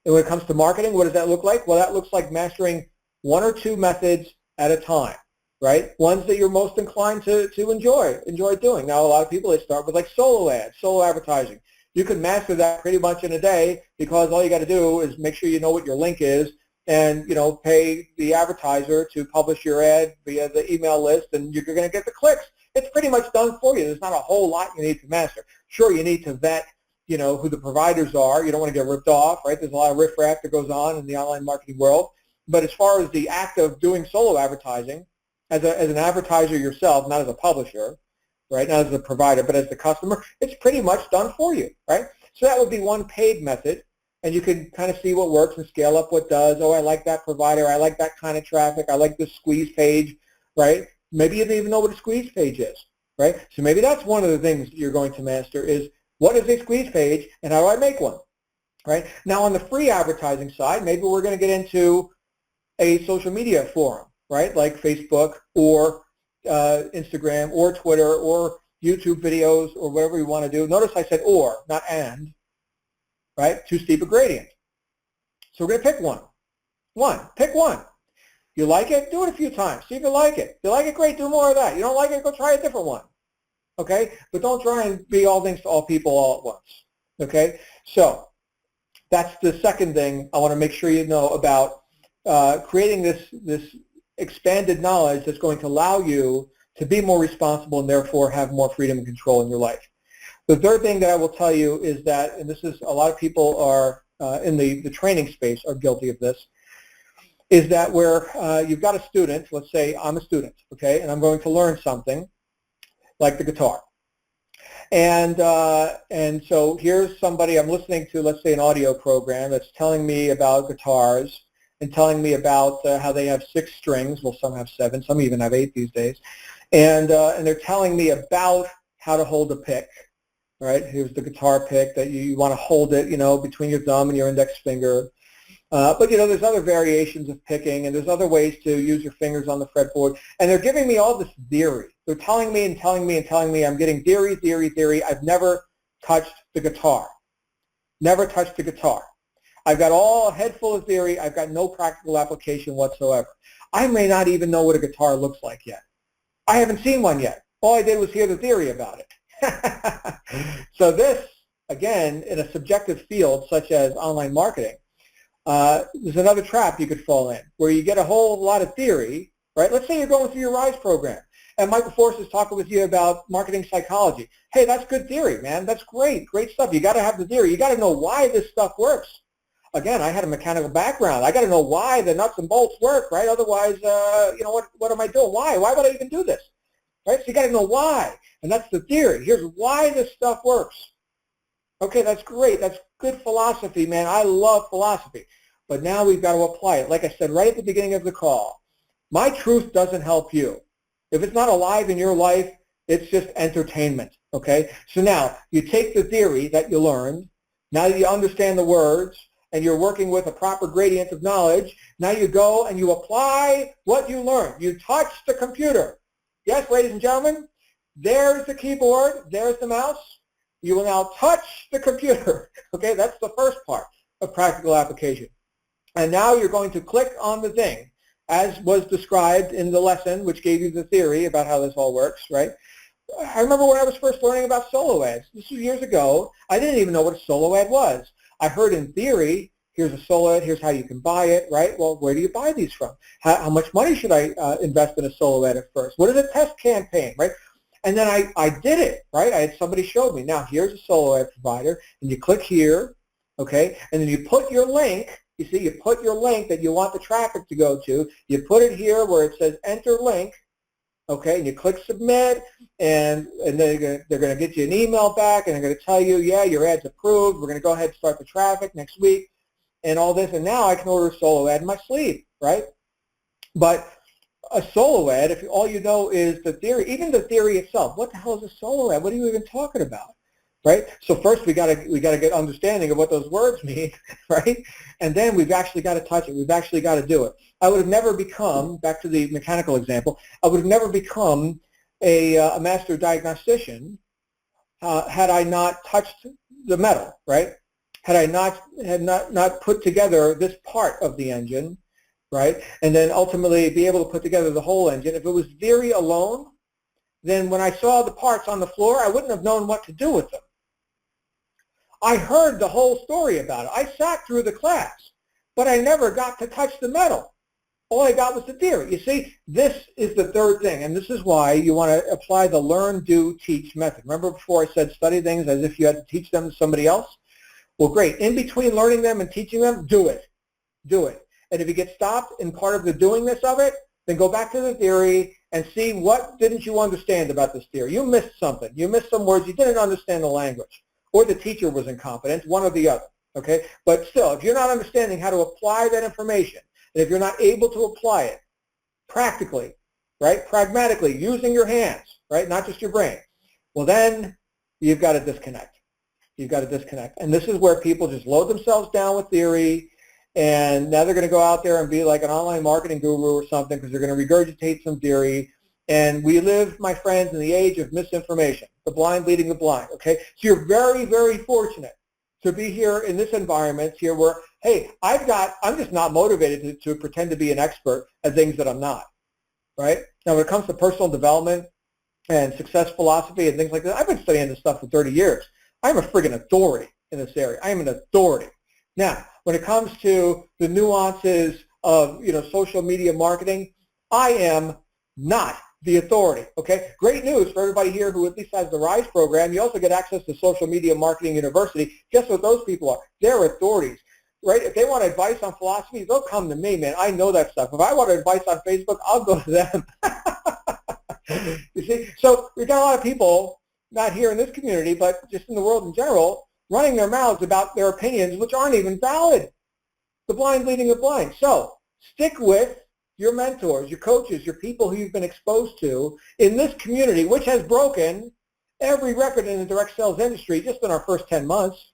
And when it comes to marketing, what does that look like? Well, that looks like mastering one or two methods at a time. Right? Ones that you're most inclined to enjoy doing. Now, a lot of people, they start with like solo ads, solo advertising. You can master that pretty much in a day because all you got to do is make sure you know what your link is and, pay the advertiser to publish your ad via the email list and you're going to get the clicks. It's pretty much done for you. There's not a whole lot you need to master. Sure, you need to vet, who the providers are. You don't want to get ripped off, right? There's a lot of riffraff that goes on in the online marketing world. But as far as the act of doing solo advertising, as an advertiser yourself, not as a publisher, right, not as a provider, but as the customer, it's pretty much done for you, right? So that would be one paid method, and you can kind of see what works and scale up what does. Oh, I like that provider. I like that kind of traffic. I like this squeeze page, right? Maybe you don't even know what a squeeze page is, right? So maybe that's one of the things you're going to master is what is a squeeze page and how do I make one, right? Now, on the free advertising side, maybe we're going to get into a social media forum, right, like Facebook or Instagram or Twitter or YouTube videos or whatever you want to do. Notice I said or, not and, right? Too steep a gradient. So we're going to pick one. Pick one. You like it? Do it a few times. See if you like it. If you like it, great. Do more of that. You don't like it? Go try a different one. Okay? But don't try and be all things to all people all at once. Okay? So that's the second thing I want to make sure you know about creating this expanded knowledge that's going to allow you to be more responsible and therefore have more freedom and control in your life. The third thing that I will tell you is that, and this is a lot of people are in the training space are guilty of this, is that where you've got a student, let's say I'm a student, okay, and I'm going to learn something like the guitar. And so here's somebody I'm listening to, let's say an audio program that's telling me about guitars and telling me about how they have 6 strings. Well, some have 7, some even have 8 these days. And they're telling me about how to hold a pick, right? Here's the guitar pick that you want to hold it, between your thumb and your index finger. But, there's other variations of picking, and there's other ways to use your fingers on the fretboard. And they're giving me all this theory. They're telling me and telling me and telling me I'm getting theory. I've never touched the guitar. Never touched the guitar. I've got a head full of theory. I've got no practical application whatsoever. I may not even know what a guitar looks like yet. I haven't seen one yet. All I did was hear the theory about it. So this, again, in a subjective field such as online marketing, there's another trap you could fall in, where you get a whole lot of theory, right? Let's say you're going through your RISE program, and Michael Force is talking with you about marketing psychology. Hey, that's good theory, man. That's great stuff. You got to have the theory. You got to know why this stuff works. Again, I had a mechanical background. I got to know why the nuts and bolts work, right? Otherwise, what am I doing? Why would I even do this? Right? So you got to know why, and that's the theory. Here's why this stuff works. Okay, that's great. That's good philosophy, man. I love philosophy. But now we've got to apply it. Like I said right at the beginning of the call, my truth doesn't help you. If it's not alive in your life, it's just entertainment, okay? So now you take the theory that you learned, now that you understand the words, and you're working with a proper gradient of knowledge, now you go and you apply what you learned. You touch the computer. Yes, ladies and gentlemen, there's the keyboard, there's the mouse. You will now touch the computer, okay? That's the first part of practical application. And now you're going to click on the thing, as was described in the lesson, which gave you the theory about how this all works, right? I remember when I was first learning about solo ads. This was years ago. I didn't even know what a solo ad was. I heard in theory, here's a solo ad, here's how you can buy it, right? Well, where do you buy these from? How much money should I invest in a solo ad at first? What is a test campaign, right? And then I did it, right? I had somebody showed me. Now, here's a solo ad provider, and you click here, okay? And then you put your link. You see, you put your link that you want the traffic to go to. You put it here where it says enter link, okay? And you click submit, and then they're going to get you an email back, and they're going to tell you, yeah, your ad's approved. We're going to go ahead and start the traffic next week, and all this. And now I can order a solo ad in my sleeve, right? But a solo ad, if all you know is the theory, even the theory itself, what the hell is a solo ad? What are you even talking about? Right? So first we got to get understanding of what those words mean, right? And then we've actually got to touch it. We've actually got to do it. I would have never become, back to the mechanical example, I would have never become a master diagnostician had I not touched the metal, right? Had I not put together this part of the engine, right? And then ultimately be able to put together the whole engine. If it was theory alone, then when I saw the parts on the floor, I wouldn't have known what to do with them. I heard the whole story about it. I sat through the class, but I never got to touch the metal. All I got was the theory. You see, this is the third thing, and this is why you want to apply the learn, do, teach method. Remember before I said study things as if you had to teach them to somebody else? Well, great. In between learning them and teaching them, do it. Do it. And if you get stopped in part of the doingness of it, then go back to the theory and see what didn't you understand about this theory. You missed something. You missed some words. You didn't understand the language. Or the teacher was incompetent, one or the other. Okay? But still, if you're not understanding how to apply that information, and if you're not able to apply it practically, right, pragmatically, using your hands, right, not just your brain, well then you've got to disconnect. You've got to disconnect. And this is where people just load themselves down with theory, and now they're going to go out there and be like an online marketing guru or something because they're going to regurgitate some theory. And we live, my friends, in the age of misinformation, the blind leading the blind, okay? So you're very, very fortunate to be here in this environment here where, hey, I'm just not motivated to pretend to be an expert at things that I'm not, right? Now, when it comes to personal development and success philosophy and things like that, I've been studying this stuff for 30 years. I'm a friggin' authority in this area. I am an authority. Now, when it comes to the nuances of, social media marketing, I am not the authority, okay? Great news for everybody here who at least has the RISE program. You also get access to Social Media Marketing University. Guess what those people are? They're authorities, right? If they want advice on philosophy, they'll come to me, man. I know that stuff. If I want advice on Facebook, I'll go to them. You see? So we've got a lot of people, not here in this community, but just in the world in general, running their mouths about their opinions, which aren't even valid. The blind leading the blind. So stick with your mentors, your coaches, your people who you've been exposed to in this community, which has broken every record in the direct sales industry just in our first 10 months.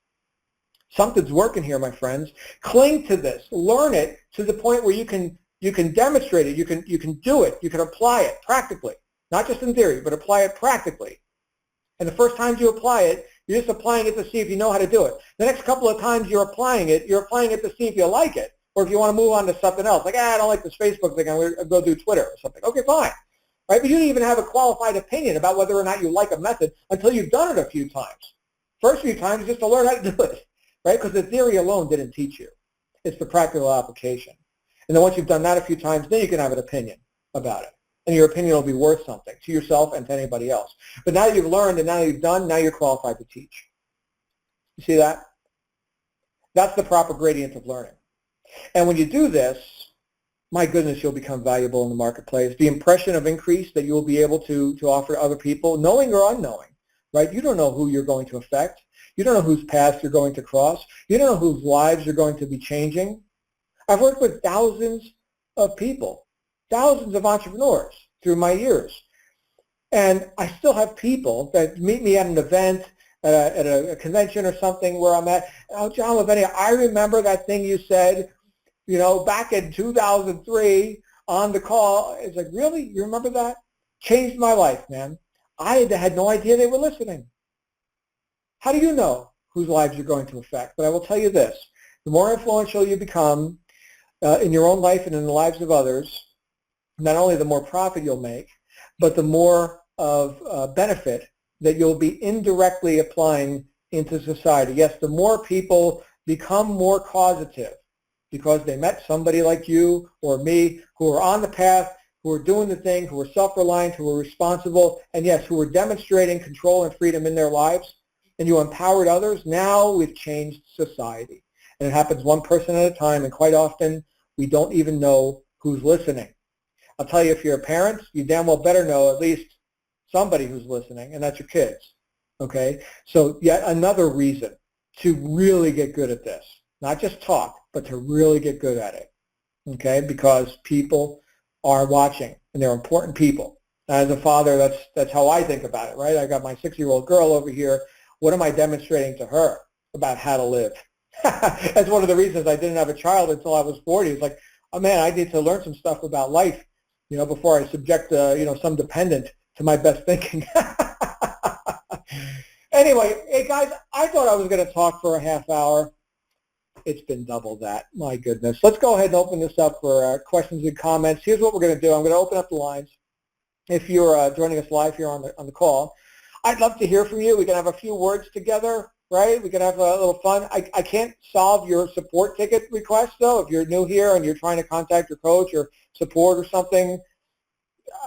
Something's working here, my friends. Cling to this. Learn it to the point where you can demonstrate it. You can do it. You can apply it practically, not just in theory, but apply it practically. And the first time you apply it, you're just applying it to see if you know how to do it. The next couple of times you're applying it to see if you like it. Or if you want to move on to something else, like, I don't like this Facebook thing, I'm going to go do Twitter or something. Okay, fine. right? But you don't even have a qualified opinion about whether or not you like a method until you've done it a few times. First few times just to learn how to do it, right? Because the theory alone didn't teach you. It's the practical application. And then once you've done that a few times, then you can have an opinion about it. And your opinion will be worth something to yourself and to anybody else. But now that you've learned and now you've done, now you're qualified to teach. You see that? That's the proper gradient of learning. And when you do this, my goodness, you'll become valuable in the marketplace. The impression of increase that you'll be able to offer to other people, knowing or unknowing, right? You don't know who you're going to affect. You don't know whose paths you're going to cross. You don't know whose lives you're going to be changing. I've worked with thousands of people, thousands of entrepreneurs through my years. And I still have people that meet me at an event, at a convention or something where I'm at. Oh, John Lavinia, I remember that thing you said, you know, back in 2003 on the call. It's like, really? You remember that? Changed my life, man. I had no idea they were listening. How do you know whose lives you're going to affect? But I will tell you this. The more influential you become in your own life and in the lives of others, not only the more profit you'll make, but the more of benefit that you'll be indirectly applying into society. Yes, the more people become more causative because they met somebody like you or me who are on the path, who are doing the thing, who are self-reliant, who are responsible, and yes, who are demonstrating control and freedom in their lives, and you empowered others, now we've changed society. And it happens one person at a time, and quite often we don't even know who's listening. I'll tell you, if you're a parent, you damn well better know at least somebody who's listening, and that's your kids, okay? So yet another reason to really get good at this, not just talk, but to really get good at it, okay? Because people are watching, and they're important people. As a father, that's how I think about it, right? I got my 6-year-old girl over here. What am I demonstrating to her about how to live? That's one of the reasons I didn't have a child until I was 40. It's like, oh man, I need to learn some stuff about life, you know, before I subject, some dependent to my best thinking. Anyway, hey guys, I thought I was going to talk for a half hour. It's been double that. My goodness. Let's go ahead and open this up for questions and comments. Here's what we're going to do. I'm going to open up the lines. If you're joining us live here on the call, I'd love to hear from you. We can have a few words together, right? We can have a little fun. I can't solve your support ticket request, though. If you're new here and you're trying to contact your coach or support or something,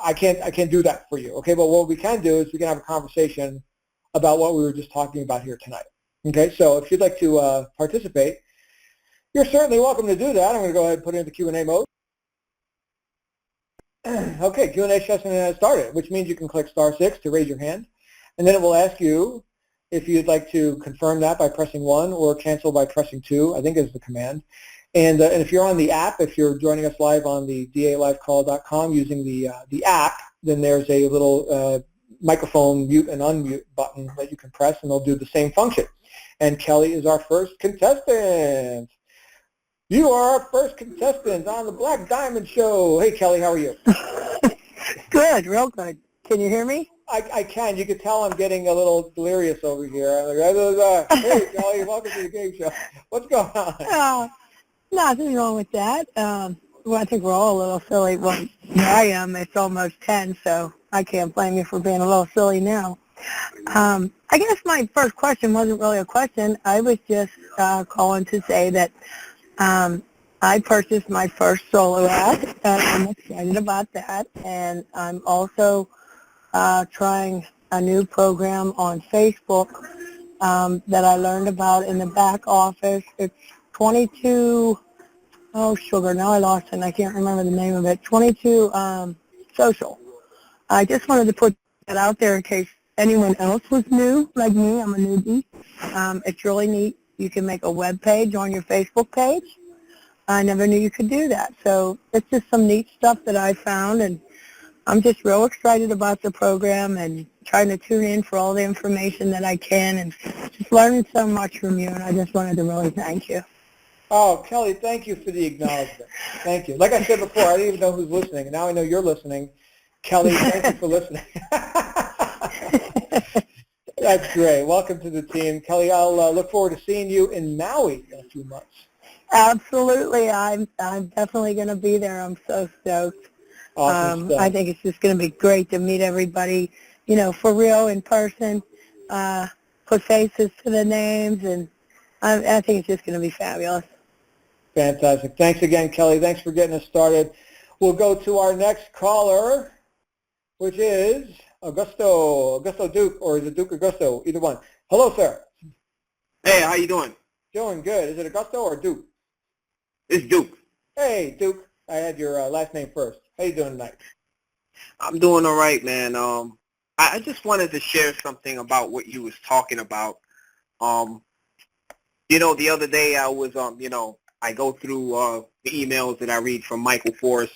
I can't do that for you, okay? But what we can do is we can have a conversation about what we were just talking about here tonight, okay? So if you'd like to participate, you're certainly welcome to do that. I'm going to go ahead and put it into Q&A mode. Okay, Q&A session has started, which means you can click *6 to raise your hand, and then it will ask you if you'd like to confirm that by pressing 1 or cancel by pressing 2, I think is the command. And if you're on the app, if you're joining us live on the dalivecall.com using the app, then there's a little microphone mute and unmute button that you can press, and they'll do the same function. And Kelly is our first contestant. You are our first contestant on the Black Diamond Show. Hey, Kelly, how are you? Good, real good. Can you hear me? I can. You can tell I'm getting a little delirious over here. I'm like, hey, Kelly, welcome to the game show. What's going on? Nothing wrong with that. Well, I think we're all a little silly. Well, here I am. It's almost 10, so I can't blame you for being a little silly now. I guess my first question wasn't really a question. I was just calling to say that I purchased my first solo ad. I'm excited about that, and I'm also trying a new program on Facebook that I learned about in the back office. It's 22, oh sugar, now I lost it and I can't remember the name of it, 22 Social. I just wanted to put that out there in case anyone else was new, like me. I'm a newbie. It's really neat. You can make a web page on your Facebook page. I never knew you could do that. So it's just some neat stuff that I found, and I'm just real excited about the program and trying to tune in for all the information that I can, and just learning so much from you, and I just wanted to really thank you. Oh, Kelly, thank you for the acknowledgement. Thank you. Like I said before, I didn't even know who's listening, and now I know you're listening. Kelly, thank you for listening. That's great. Welcome to the team. Kelly, I'll look forward to seeing you in Maui in a few months. Absolutely. I'm definitely going to be there. I'm so stoked. Awesome stuff. I think it's just going to be great to meet everybody, for real in person, put faces to the names, and I think it's just going to be fabulous. Fantastic. Thanks again, Kelly. Thanks for getting us started. We'll go to our next caller, which is Augusto Duke, or is it Duke Augusto? Either one. Hello, sir. Hey, how you doing? Doing good. Is it Augusto or Duke? It's Duke. Hey, Duke. I had your last name first. How you doing tonight? I'm doing all right, man. I just wanted to share something about what you was talking about. The other day I was, I go through the emails that I read from Michael Force,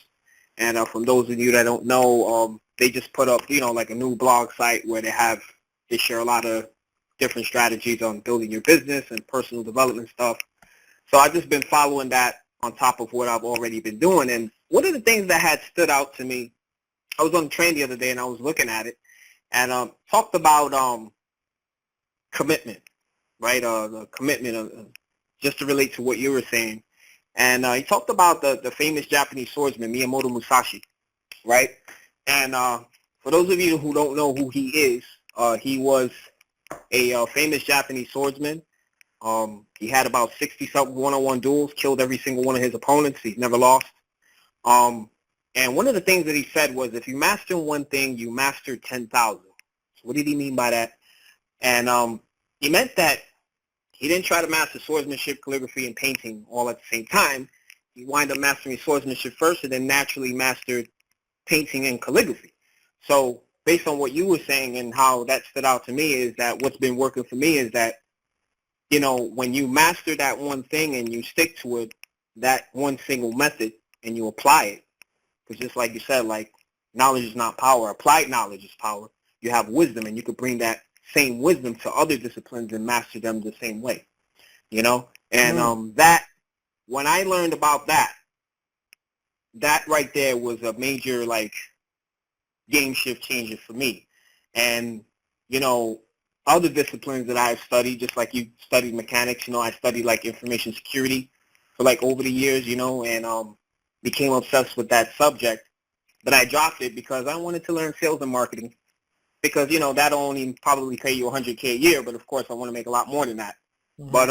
and from those of you that don't know, they just put up, like a new blog site where they share a lot of different strategies on building your business and personal development stuff. So I've just been following that on top of what I've already been doing. And one of the things that had stood out to me, I was on the train the other day and I was looking at it, and talked about commitment, right? The commitment, just to relate to what you were saying. And he talked about the famous Japanese swordsman, Miyamoto Musashi, right? And for those of you who don't know who he is, he was a famous Japanese swordsman. He had about 60-something one-on-one duels, killed every single one of his opponents. He's never lost. And one of the things that he said was, if you master one thing, you master 10,000. So what did he mean by that? And he meant that he didn't try to master swordsmanship, calligraphy, and painting all at the same time. He wound up mastering swordsmanship first and then naturally mastered painting and calligraphy. So based on what you were saying and how that stood out to me is that what's been working for me is that, when you master that one thing and you stick to it, that one single method, and you apply it, because just like you said, like, knowledge is not power. Applied knowledge is power. You have wisdom, and you could bring that same wisdom to other disciplines and master them the same way, And that, when I learned about that right there was a major, game shift changer for me. And, other disciplines that I've studied, just like you studied mechanics, I studied, information security for, over the years, and became obsessed with that subject. But I dropped it because I wanted to learn sales and marketing because, that'll only probably pay you $100K a year, but, of course, I want to make a lot more than that. Mm-hmm. But,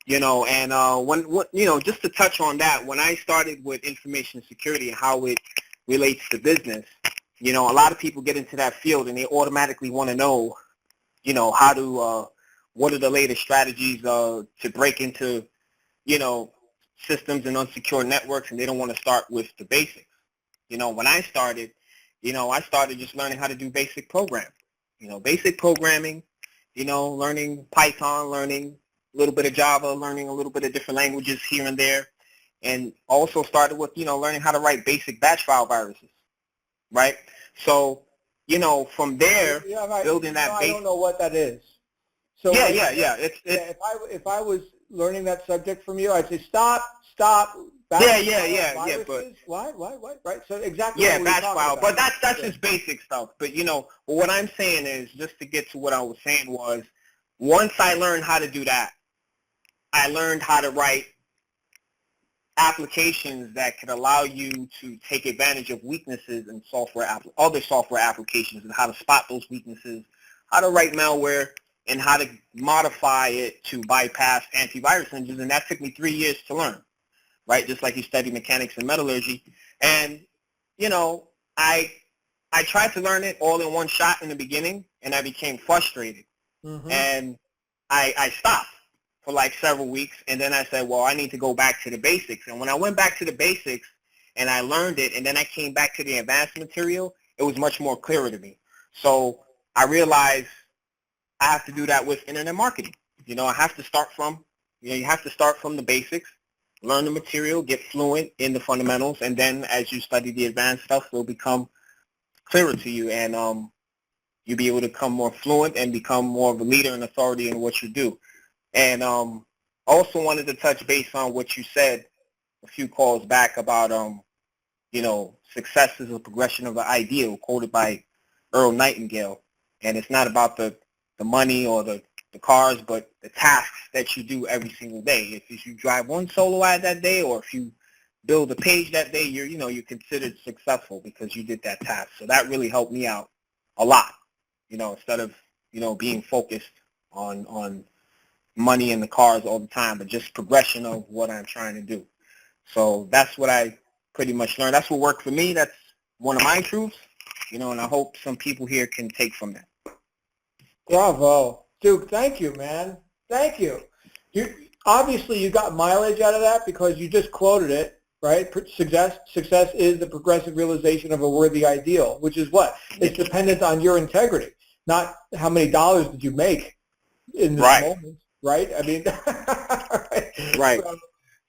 when just to touch on that, when I started with information security and how it relates to business, a lot of people get into that field and they automatically want to know, how to, what are the latest strategies to break into, systems and unsecure networks, and they don't want to start with the basics. When I started just learning how to do basic programming, basic programming, learning Python, learning a little bit of Java, learning a little bit of different languages here and there, and also started with, learning how to write basic batch file viruses, right? So, from there, building that base. I don't know what that is. So yeah. If I was learning that subject from you, I'd say stop. Yeah. But what? Right. So exactly. Yeah, batch file. But that's just basic stuff. But but what I'm saying is, just to get to what I was saying was, once I learned how to do that, I learned how to write applications that could allow you to take advantage of weaknesses in other software applications, and how to spot those weaknesses, how to write malware, and how to modify it to bypass antivirus engines. And that took me 3 years to learn, right? Just like you study mechanics and metallurgy. And, I tried to learn it all in one shot in the beginning, and I became frustrated. Mm-hmm. And I stopped for several weeks, and then I said, well, I need to go back to the basics. And when I went back to the basics and I learned it, and then I came back to the advanced material, it was much more clearer to me. So I realized I have to do that with internet marketing. I have to start from, you have to start from the basics, learn the material, get fluent in the fundamentals, and then as you study the advanced stuff, it'll become clearer to you, and you'll be able to become more fluent and become more of a leader and authority in what you do. And also wanted to touch base on what you said a few calls back about, success is a progression of an ideal, quoted by Earl Nightingale. And it's not about the money or the cars, but the tasks that you do every single day. If you drive one solo ad that day, or if you build a page that day, you're considered successful because you did that task. So that really helped me out a lot, instead of, being focused on money and the cars all the time, but just progression of what I'm trying to do. So that's what I pretty much learned. That's what worked for me. That's one of my truths, and I hope some people here can take from that. Bravo. Duke, thank you, man. Thank you. Obviously, you got mileage out of that because you just quoted it, right? Success is the progressive realization of a worthy ideal, which is what? It's dependent on your integrity, not how many dollars did you make in this moment, right? I mean, right. So,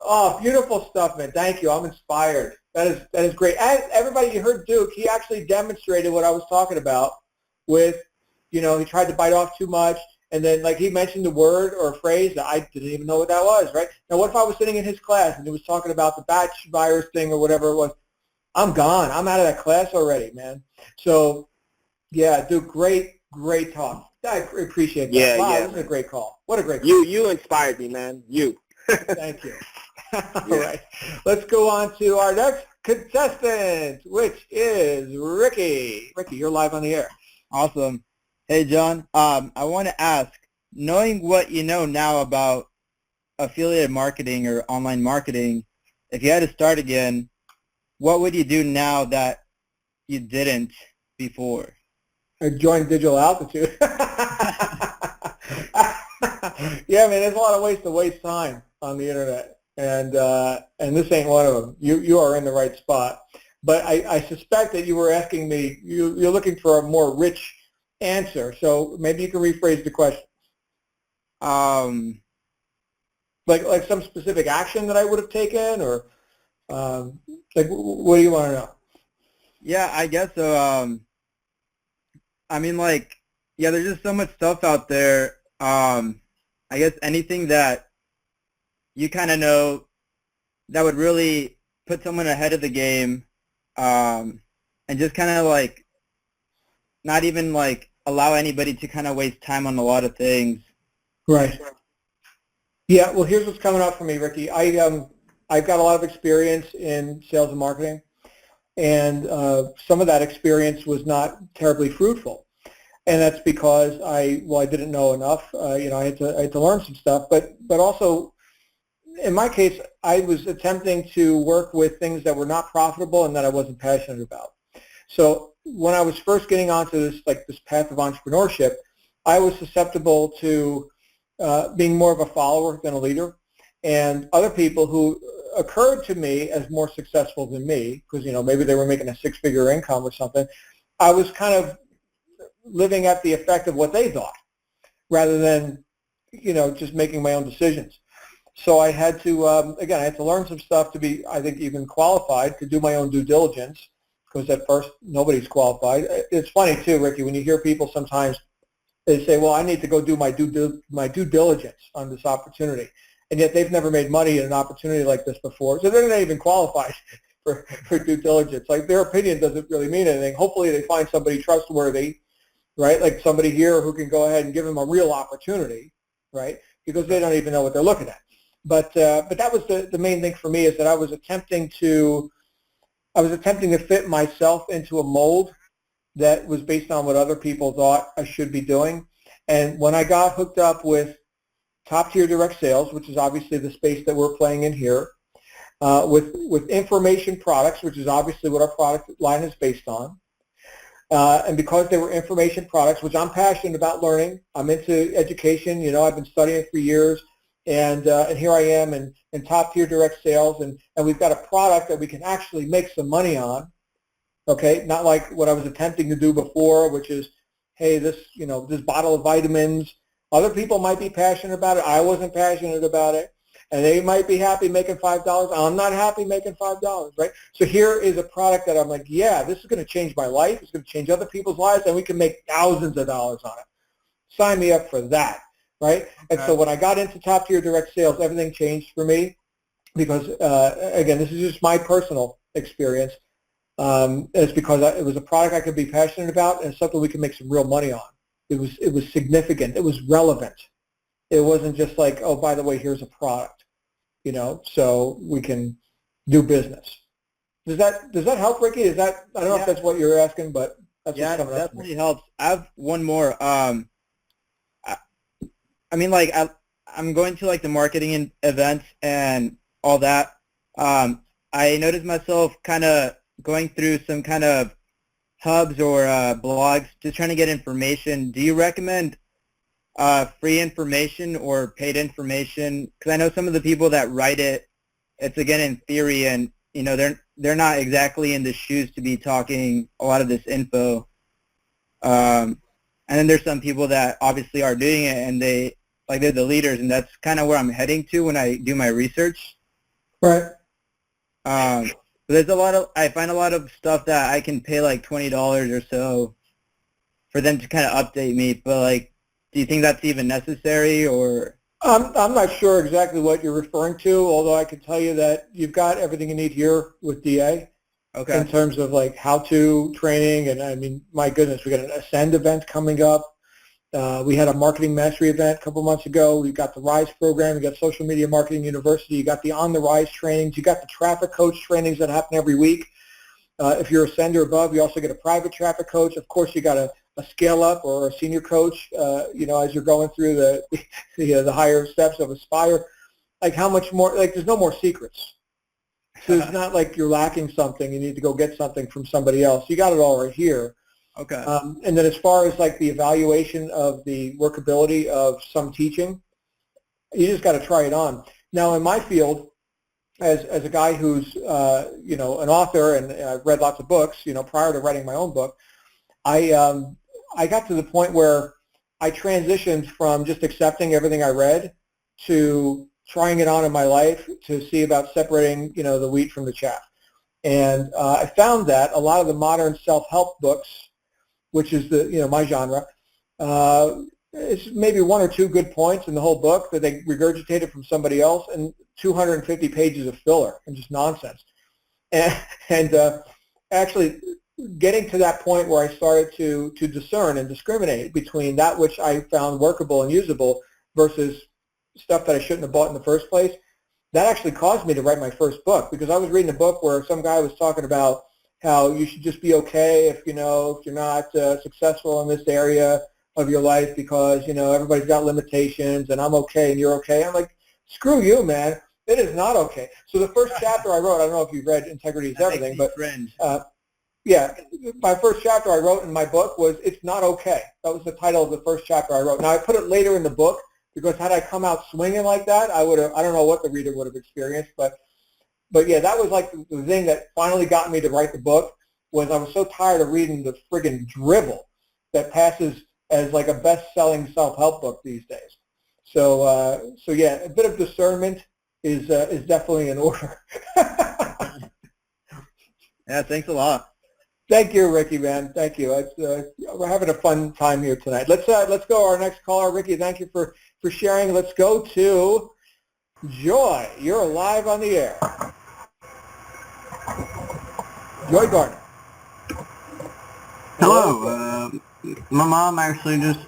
oh, beautiful stuff, man. Thank you. I'm inspired. That is great. And everybody, you heard Duke. He actually demonstrated what I was talking about with, he tried to bite off too much. And then, like, he mentioned a word or a phrase that I didn't even know what that was, right? Now, what if I was sitting in his class and he was talking about the batch virus thing or whatever it was? I'm gone. I'm out of that class already, man. So, yeah, Duke, great talk. I appreciate that. Yeah, wow, yeah, this is a great call. What a great call. You inspired me, man. You. Thank you. All right. Let's go on to our next contestant, which is Ricky. Ricky, you're live on the air. Awesome. Hey, John. I want to ask, knowing what you know now about affiliate marketing or online marketing, if you had to start again, what would you do now that you didn't before? I joined Digital Altitude. Yeah, man, there's a lot of ways to waste time on the internet, and this ain't one of them. You are in the right spot. But I suspect that you were asking me, you're looking for a more rich answer, so maybe you can rephrase the question. Like some specific action that I would have taken, or like what do you want to know? Yeah, I guess so. I mean, like, yeah, there's just so much stuff out there. I guess anything that you kind of know that would really put someone ahead of the game, and just kind of like not even like allow anybody to kind of waste time on a lot of things. Right. Yeah. Well, here's what's coming up for me, Ricky. I've got a lot of experience in sales and marketing, and some of that experience was not terribly fruitful, and that's because I didn't know enough. I had to learn some stuff, but also in my case, I was attempting to work with things that were not profitable and that I wasn't passionate about. So when I was first getting onto this path of entrepreneurship, I was susceptible to being more of a follower than a leader, and other people who occurred to me as more successful than me, because maybe they were making a six-figure income or something, I was kind of living at the effect of what they thought, rather than just making my own decisions. So I had to I had to learn some stuff to be, I think, even qualified to do my own due diligence, because at first nobody's qualified. It's funny too, Ricky, when you hear people sometimes, they say, well, I need to go do my due diligence on this opportunity, and yet they've never made money in an opportunity like this before, so they're not even qualified for due diligence. Like, their opinion doesn't really mean anything. Hopefully they find somebody trustworthy, right, like somebody here who can go ahead and give them a real opportunity, right, because they don't even know what they're looking at. But that was the main thing for me, is that I was attempting to fit myself into a mold that was based on what other people thought I should be doing. And when I got hooked up with top-tier direct sales, which is obviously the space that we're playing in here, with information products, which is obviously what our product line is based on, and because they were information products, which I'm passionate about learning, I'm into education, I've been studying for years, and here I am in top-tier direct sales, and we've got a product that we can actually make some money on, okay? Not like what I was attempting to do before, which is, hey, this bottle of vitamins, other people might be passionate about it. I wasn't passionate about it, and they might be happy making $5. I'm not happy making $5, right? So here is a product that I'm like, yeah, this is going to change my life. It's going to change other people's lives, and we can make thousands of dollars on it. Sign me up for that. Right? And so when I got into top-tier direct sales, everything changed for me because, again, this is just my personal experience. It's because it was a product I could be passionate about and something we could make some real money on. It was significant. It was relevant. It wasn't just like, oh, by the way, here's a product, so we can do business. Does that help, Ricky? I don't know if that's what you're asking, but that's Yeah, what's it coming up. definitely helps. I have one more. I mean, like, I'm going to, like, the marketing events and all that. I noticed myself kind of going through some kind of hubs or blogs, just trying to get information. Do you recommend free information or paid information? Because I know some of the people that write it, it's, again, in theory, and, you know, they're not exactly in the shoes to be talking a lot of this info. And then there's some people that obviously are doing it, and they're the leaders, and that's kind of where I'm heading to when I do my research. Right. There's I find a lot of stuff that I can pay like $20 or so for them to kind of update me, but, like, do you think that's even necessary, or? I'm not sure exactly what you're referring to, although I can tell you that you've got everything you need here with DA. Okay. In terms of, like, how-to training, and I mean, my goodness, we got an Ascend event coming up. We had a marketing mastery event a couple months ago. We've got the RISE program. We've got Social Media Marketing University. You got the On the Rise trainings. You got the traffic coach trainings that happen every week. If you're Ascend or above, you also get a private traffic coach. Of course, you got a scale up or a senior coach, you know, as you're going through the higher steps of Aspire. Like, how much more, like, there's no more secrets. So it's not like you're lacking something. You need to go get something from somebody else. You got it all right here. Okay. And then as far as, like, the evaluation of the workability of some teaching, you just got to try it on. Now, in my field, as a guy who's, you know, an author, and I've read lots of books, you know, prior to writing my own book, I got to the point where I transitioned from just accepting everything I read to trying it on in my life to see about separating, you know, the wheat from the chaff. And I found that a lot of the modern self-help books, which is my genre, it's maybe one or two good points in the whole book that they regurgitated from somebody else, and 250 pages of filler and just nonsense. And actually getting to that point where I started to discern and discriminate between that which I found workable and usable versus stuff that I shouldn't have bought in the first place, that actually caused me to write my first book, because I was reading a book where some guy was talking about how you should just be okay if you're not successful in this area of your life because, you know, everybody's got limitations and I'm okay and you're okay. I'm like, screw you, man. It is not okay. So the first chapter I wrote, I don't know if you've read Integrity is Everything, but yeah, my first chapter I wrote in my book was It's Not Okay. That was the title of the first chapter I wrote. Now, I put it later in the book because had I come out swinging like that, I don't know what the reader would have experienced, but yeah, that was like the thing that finally got me to write the book. Was I was so tired of reading the friggin' drivel that passes as like a best-selling self-help book these days. So yeah, a bit of discernment is definitely in order. Yeah, thanks a lot. Thank you, Ricky, man. Thank you. We're having a fun time here tonight. Let's go. Our next caller, Ricky. Thank you for sharing. Let's go to Joy. You're live on the air. Joy Gardner. Hello. My mom actually just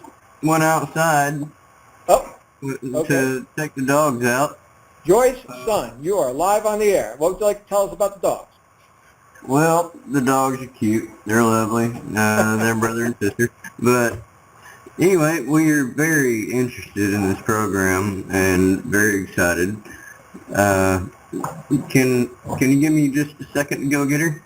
went outside to take the dogs out. Joy's son, you are live on the air. What would you like to tell us about the dogs? Well, the dogs are cute. They're lovely. They're brother and sister. But anyway, we are very interested in this program and very excited. Can you give me just a second to go get her?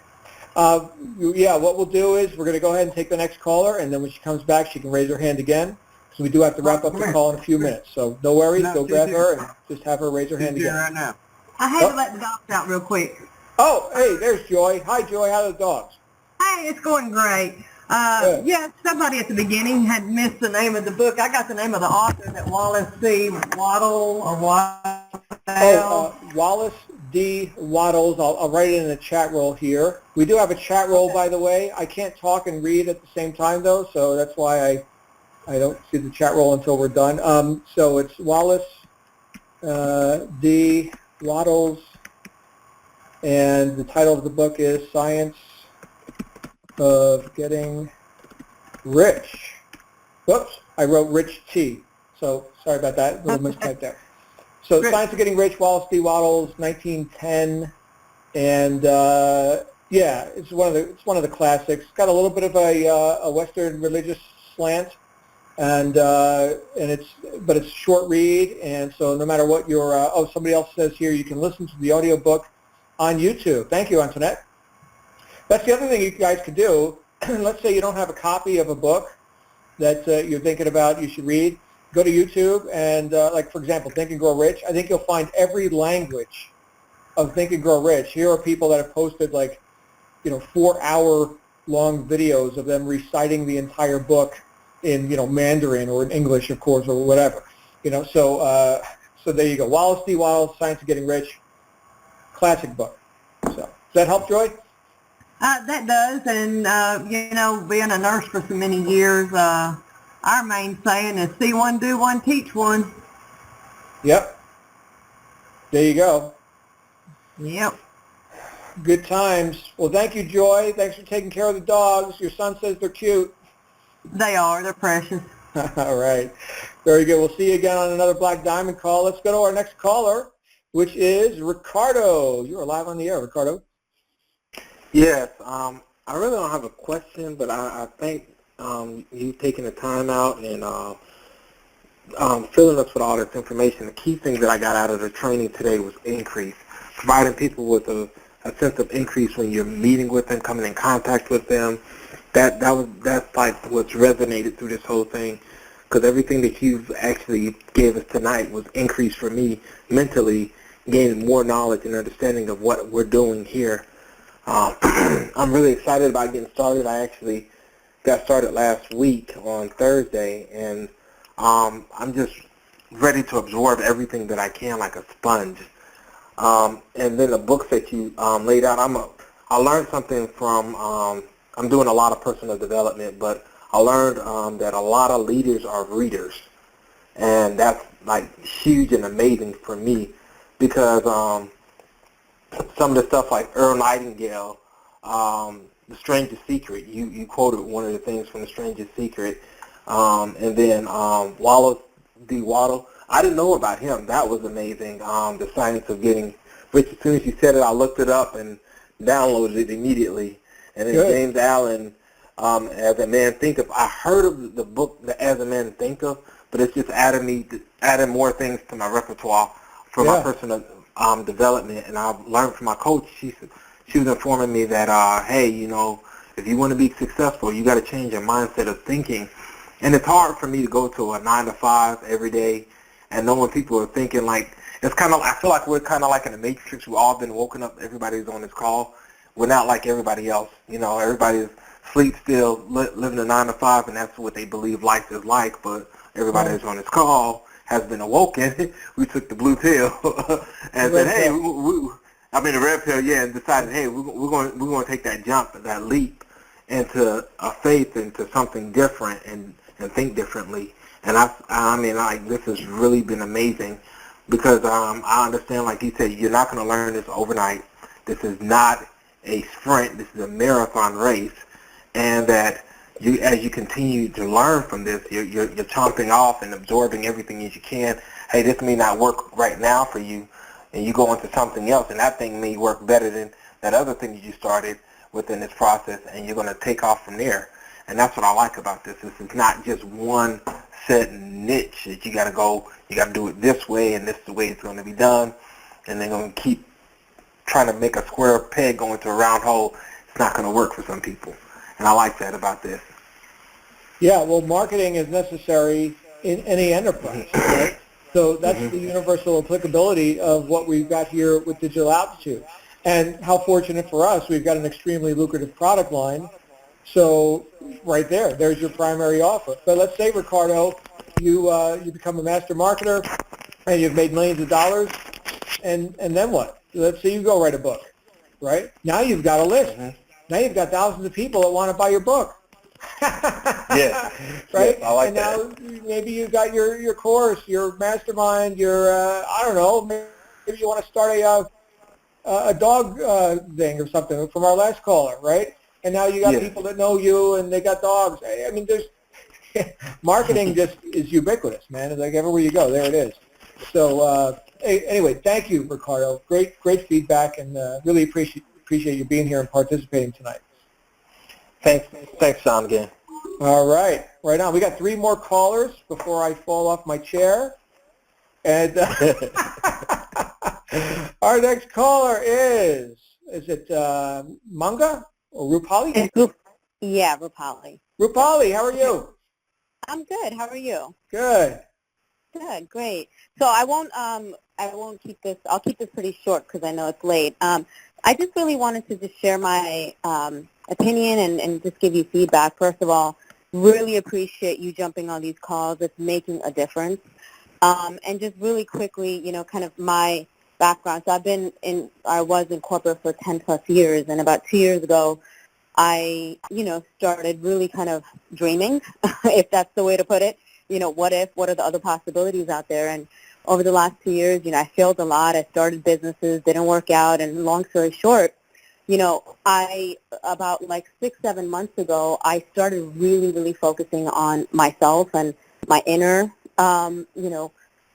Yeah, what we'll do is we're going to go ahead and take the next caller, and then when she comes back, she can raise her hand again. So we do have to wrap up the call in a few minutes. So no worries. Go grab her and just have her raise her hand again. Right now. I had to let the dogs out real quick. Oh, hey, there's Joy. Hi, Joy. How are the dogs? Hey, it's going great. Yeah, somebody at the beginning had missed the name of the book. I got the name of the author, that Wallace C. Waddle or Waddell. Wallace D. Waddles. I'll write it in the chat roll here. We do have a chat roll, by the way. I can't talk and read at the same time, though, so that's why I don't see the chat roll until we're done. So it's Wallace D. Waddles, and the title of the book is Science of Getting Rich. Whoops, I wrote Rich T. So sorry about that, little mistype there. So Science of Getting Rich, Wallace D. Waddles, 1910. And yeah, it's one of the classics. It's got a little bit of a Western religious slant, and but it's a short read, and so no matter what your somebody else says here, you can listen to the audiobook on YouTube. Thank you, Antoinette. That's the other thing you guys could do. Let's say you don't have a copy of a book that you're thinking about you should read. Go to YouTube and like, for example, Think and Grow Rich. I think you'll find every language of Think and Grow Rich. Here are people that have posted 4-hour long videos of them reciting the entire book in Mandarin or in English, of course, or whatever. So there you go. Wallace D. Waddell, Science of Getting Rich, classic book. So does that help, Joy? That does, and being a nurse for so many years, our main saying is see one, do one, teach one. Yep. There you go. Yep. Good times. Well, thank you, Joy. Thanks for taking care of the dogs. Your son says they're cute. They are. They're precious. All right. Very good. We'll see you again on another Black Diamond call. Let's go to our next caller, which is Ricardo. You're live on the air, Ricardo. Yes, I really don't have a question, but I think you taking the time out and filling us with all this information. The key thing that I got out of the training today was increase, providing people with a sense of increase when you're meeting with them, coming in contact with them. That's like what's resonated through this whole thing, because everything that you've actually gave us tonight was increase for me mentally, gaining more knowledge and understanding of what we're doing here. I'm really excited about getting started. I actually got started last week on Thursday, and I'm just ready to absorb everything that I can like a sponge. And then the books that you laid out, I learned something from, I'm doing a lot of personal development, but I learned that a lot of leaders are readers, and that's like huge and amazing for me, because some of the stuff like Earl Nightingale, The Strangest Secret, you quoted one of the things from The Strangest Secret, and then Wallace D. Waddell. I didn't know about him. That was amazing. The Science of Getting Rich. As soon as you said it, I looked it up and downloaded it immediately. And then Good. James Allen, As a Man Thinketh. I heard of the book As a Man Thinketh, but it's just adding more things to my repertoire for my personal development. And I learned from my coach. She was informing me that, hey, if you want to be successful, you got to change your mindset of thinking. And it's hard for me to go to a 9-to-5 every day and knowing people are thinking like, it's kind of, I feel like we're kind of like in the Matrix. We've all been woken up. Everybody's on this call. We're not like everybody else. Everybody's sleep still, living a 9-to-5, and that's what they believe life is like. But everybody that's on this call has been awoken. We took the blue pill and said, hey, the red pill, and decided, hey, we're going to take that jump, that leap into a faith, into something different, and think differently. And this has really been amazing, because I understand, like you said, you're not going to learn this overnight. This is not a sprint. This is a marathon race, and that as you continue to learn from this, you're chomping off and absorbing everything as you can. Hey, this may not work right now for you, and you go into something else, and that thing may work better than that other thing you started within this process, and you're going to take off from there. And that's what I like about this. This is not just one set niche that you got to go, you got to do it this way, and this is the way it's going to be done, and they're going to keep trying to make a square peg go into a round hole. It's not going to work for some people. And I like that about this. Yeah, well, marketing is necessary in any enterprise, right? So that's the universal applicability of what we've got here with Digital Altitude. And how fortunate for us, we've got an extremely lucrative product line. So right there's your primary offer. But let's say, Ricardo, you become a master marketer and you've made millions of dollars, and then what? Let's say you go write a book, right? Now you've got a list. Now you've got thousands of people that want to buy your book. Yeah. Right? Yes, I like and that. Now maybe you've got your course, your mastermind, your, I don't know, maybe you want to start a dog thing or something from our last caller, right? And now you got people that know you and they got dogs. I mean, there's marketing just is ubiquitous, man. It's like everywhere you go, there it is. So anyway, thank you, Ricardo. Great feedback, and really appreciate you being here and participating tonight. Thanks, Sam, again. All right. Right on. We got 3 more callers before I fall off my chair. And our next caller is it Manga or Rupali? Yeah, Rupali. Rupali, how are you? I'm good. How are you? Good. Good, great. So I won't keep this. I'll keep this pretty short because I know it's late. I just really wanted to just share my opinion and just give you feedback. First of all, really appreciate you jumping on these calls. It's making a difference. And just really quickly, kind of my background. So I was in corporate for 10 plus years, and about 2 years ago, I, started really kind of dreaming, if that's the way to put it. What are the other possibilities out there? And over the last 2 years, I failed a lot. I started businesses, didn't work out, and long story short, about like 6-7 months ago, I started really, really focusing on myself and my inner,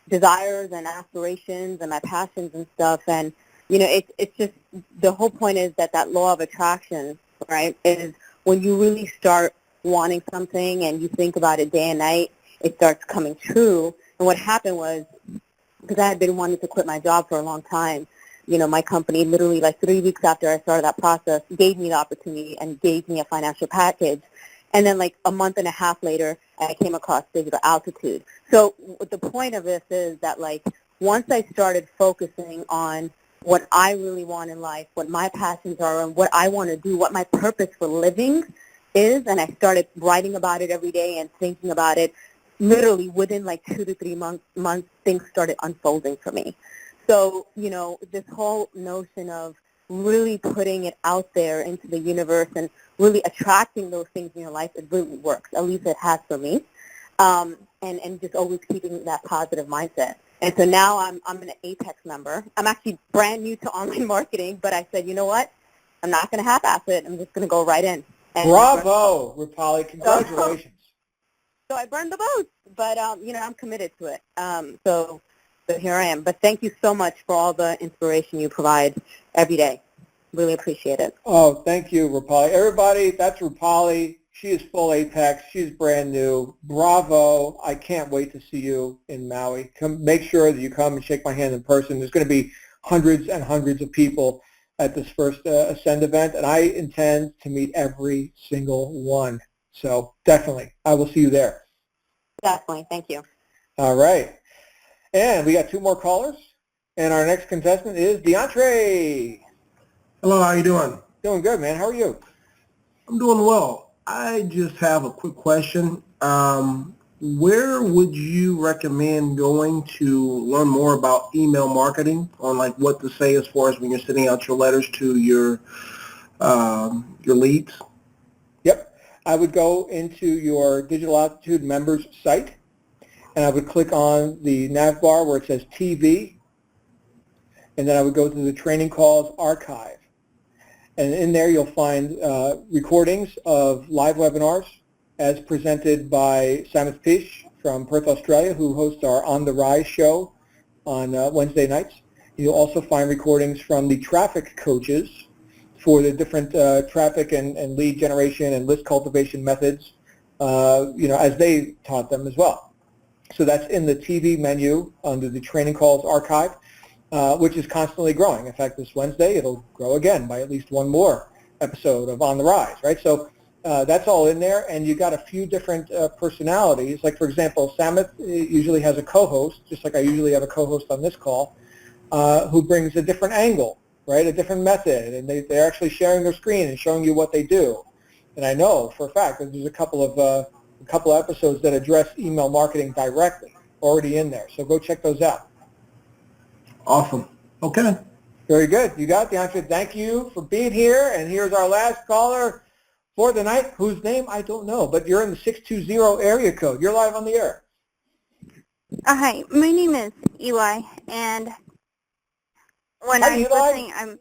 desires and aspirations and my passions and stuff. And, it's just, the whole point is that law of attraction, right, is when you really start wanting something and you think about it day and night, it starts coming true. And what happened was, because I had been wanting to quit my job for a long time, my company literally like 3 weeks after I started that process gave me the opportunity and gave me a financial package. And then like a month and a half later, I came across digital altitude. So the point of this is that like once I started focusing on what I really want in life, what my passions are, and what I want to do, what my purpose for living is, and I started writing about it every day and thinking about it, literally within like 2 to 3 months, things started unfolding for me. So, this whole notion of really putting it out there into the universe and really attracting those things in your life, it really works. At least it has for me. And just always keeping that positive mindset. And so now I'm an Apex member. I'm actually brand new to online marketing, but I said, you know what? I'm not going to half-ass it. I'm just going to go right in. And Bravo, Rupali. Congratulations. So I burned the boats, but, I'm committed to it. So here I am. But thank you so much for all the inspiration you provide every day. Really appreciate it. Oh, thank you, Rupali. Everybody, that's Rupali. She is full Apex. She's brand new. Bravo. I can't wait to see you in Maui. Make sure that you come and shake my hand in person. There's going to be hundreds and hundreds of people at this first Ascend event, and I intend to meet every single one. So definitely, I will see you there. Definitely. Thank you. All right. And we got 2 more callers. And our next contestant is DeAndre. Hello, how you doing? Doing good, man. How are you? I'm doing well. I just have a quick question. Where would you recommend going to learn more about email marketing, on like what to say as far as when you're sending out your letters to your leads? Yep. I would go into your Digital Altitude members site, and I would click on the nav bar where it says TV, and then I would go to the training calls archive. And in there you'll find recordings of live webinars as presented by Samith Pish from Perth, Australia, who hosts our On the Rise show on Wednesday nights. You'll also find recordings from the traffic coaches for the different traffic and lead generation and list cultivation methods, as they taught them as well. So that's in the TV menu under the training calls archive. Which is constantly growing. In fact, this Wednesday, it'll grow again by at least 1 more episode of On the Rise, right? So that's all in there, and you got a few different personalities. Like, for example, Samith usually has a co-host, just like I usually have a co-host on this call, who brings a different angle, right, a different method, and they're actually sharing their screen and showing you what they do. And I know for a fact that there's a couple of episodes that address email marketing directly already in there. So go check those out. Awesome. Okay. Very good. You got it, DeAndre. Thank you for being here. And here's our last caller for the night, whose name I don't know, but you're in the 620 area code. You're live on the air. Hi, my name is Eli, and when Hi, I'm Eli. listening, I'm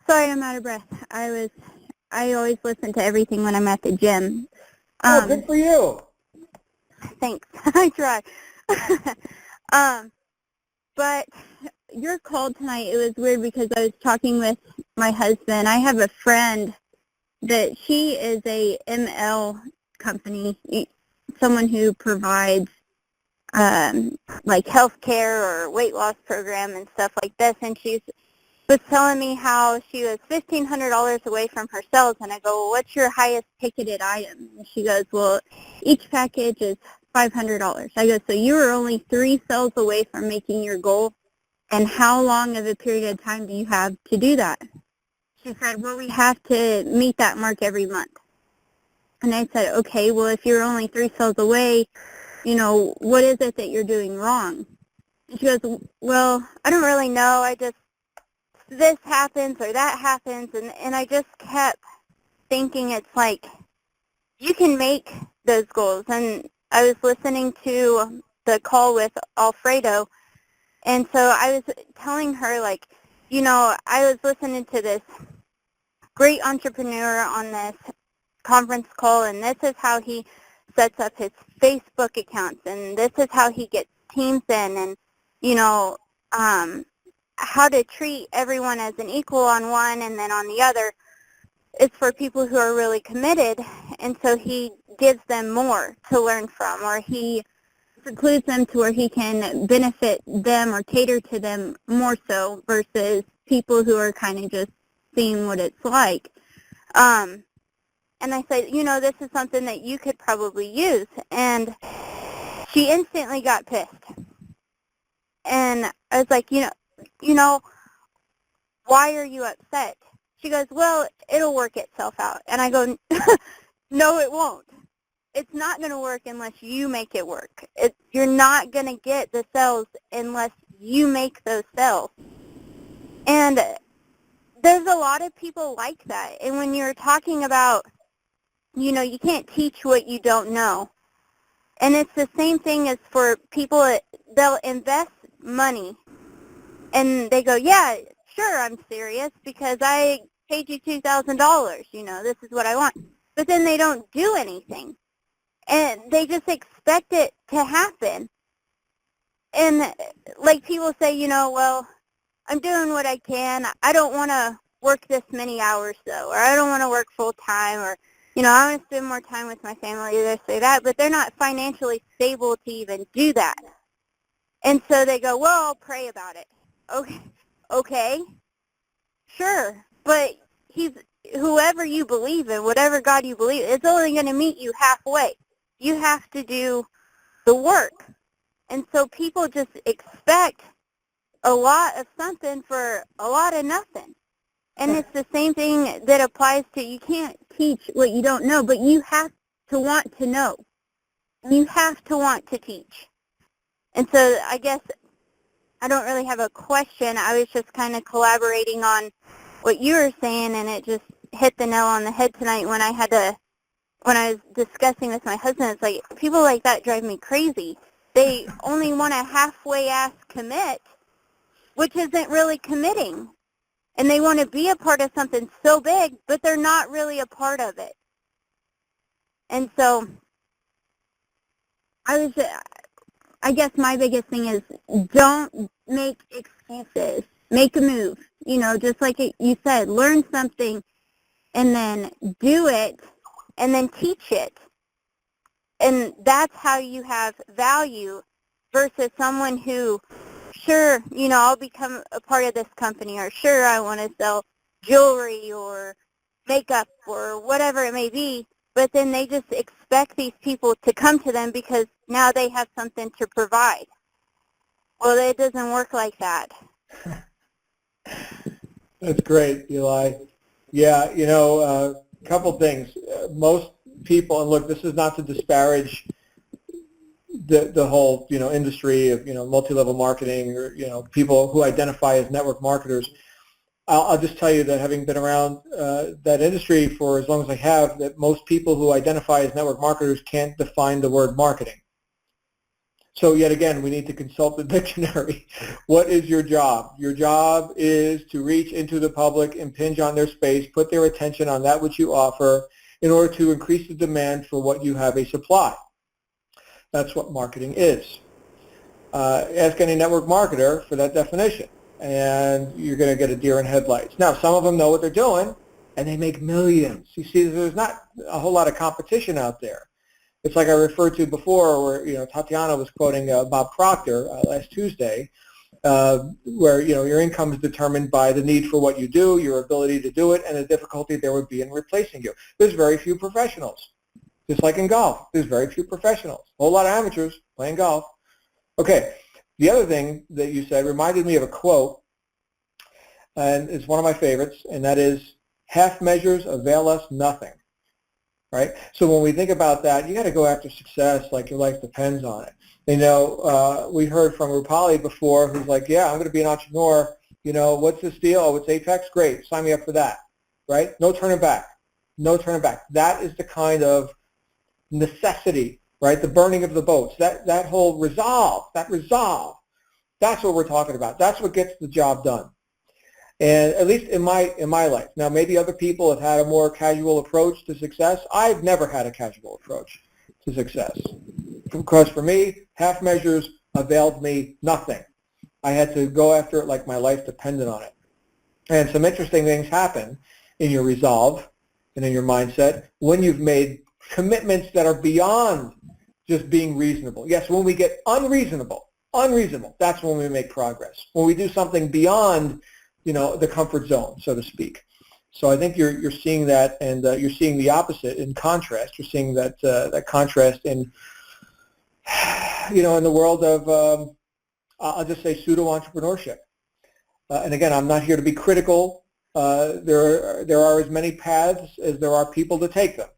sorry I'm out of breath. I always listen to everything when I'm at the gym. Oh, good for you. Thanks. I try. but your call tonight, it was weird because I was talking with my husband. I have a friend that she is a ML company, someone who provides like healthcare or weight loss program and stuff like this, and she was telling me how she was $1,500 away from her sales, and I go, well, what's your highest ticketed item? And she goes, well, each package is $500. I go, so you were only 3 sales away from making your goal, and how long of a period of time do you have to do that? She said, well, we have to meet that mark every month. And I said, okay, well, if you're only 3 sales away, you know, what is it that you're doing wrong? And she goes, well, I don't really know. I just, this happens or that happens. And I just kept thinking, it's like, you can make those goals. And I was listening to the call with Alfredo, and so I was telling her, like, you know, I was listening to this great entrepreneur on this conference call, and this is how he sets up his Facebook accounts, and this is how he gets teams in, and, you know, how to treat everyone as an equal on one, and then on the other is for people who are really committed, and so he gives them more to learn from, or he secludes them to where he can benefit them or cater to them more so versus people who are kind of just seeing what it's like. And I said, you know, this is something that you could probably use. And she instantly got pissed. And I was like, you know, why are you upset? She goes, well, it'll work itself out. And I go, no, it won't. It's not going to work unless you make it work. You're not going to get the sales unless you make those sales. And there's a lot of people like that. And when you're talking about, you know, you can't teach what you don't know. And it's the same thing as for people, they'll invest money. And they go, yeah, sure, I'm serious because I paid you $2,000. You know, this is what I want. But then they don't do anything. And they just expect it to happen. And like people say, you know, well, I'm doing what I can. I don't want to work this many hours, though, or I don't want to work full time, or, you know, I want to spend more time with my family, this or that, but they're not financially stable to even do that. And so they go, well, I'll pray about it. Okay, sure, but whoever you believe in, whatever God you believe in, it's only going to meet you halfway. You have to do the work. And so people just expect a lot of something for a lot of nothing. And it's the same thing that applies to, you can't teach what you don't know, but you have to want to know. You have to want to teach. And so I guess I don't really have a question. I was just kind of collaborating on what you were saying, and it just hit the nail on the head tonight when I was discussing with my husband. It's like, people like that drive me crazy. They only want a halfway-ass commit, which isn't really committing. And they want to be a part of something so big, but they're not really a part of it. And so I guess my biggest thing is, don't make excuses. Make a move. You know, just like you said, learn something and then do it and then teach it. And that's how you have value versus someone who, sure, you know, I'll become a part of this company, or sure, I want to sell jewelry or makeup or whatever it may be, but then they just expect these people to come to them because now they have something to provide. Well, it doesn't work like that. That's great, Eli. Yeah, you know, a couple things. Most people, and look, this is not to disparage the whole, you know, industry of, you know, multi-level marketing, or, you know, people who identify as network marketers. I'll just tell you that having been around that industry for as long as I have, that most people who identify as network marketers can't define the word marketing. So yet again, we need to consult the dictionary. What is your job? Your job is to reach into the public, impinge on their space, put their attention on that which you offer in order to increase the demand for what you have a supply. That's what marketing is. Ask any network marketer for that definition, and you're going to get a deer in headlights. Now, some of them know what they're doing, and they make millions. You see, there's not a whole lot of competition out there. It's like I referred to before, where Tatiana was quoting Bob Proctor last Tuesday, where your income is determined by the need for what you do, your ability to do it, and the difficulty there would be in replacing you. There's very few professionals. Just like in golf, there's very few professionals. A whole lot of amateurs playing golf. Okay, the other thing that you said reminded me of a quote, and it's one of my favorites, and that is, half measures avail us nothing, right? So when we think about that, you got to go after success like your life depends on it. We heard from Rupali before, who's like, yeah, I'm going to be an entrepreneur. What's this deal? Oh, it's Apex? Great, sign me up for that, right? No turning back, no turning back. That is the kind of necessity, right? The burning of the boats, that whole resolve, that's what we're talking about. That's what gets the job done. And at least in my life. Now, maybe other people have had a more casual approach to success. I've never had a casual approach to success. Because for me, half measures availed me nothing. I had to go after it like my life depended on it. And some interesting things happen in your resolve and in your mindset when you've made commitments that are beyond just being reasonable. Yes, when we get unreasonable, that's when we make progress. When we do something beyond the comfort zone, so to speak. So I think you're seeing that, and you're seeing the opposite in contrast. You're seeing that contrast in in the world of I'll just say pseudo-entrepreneurship. And again, I'm not here to be critical. There are as many paths as there are people to take them,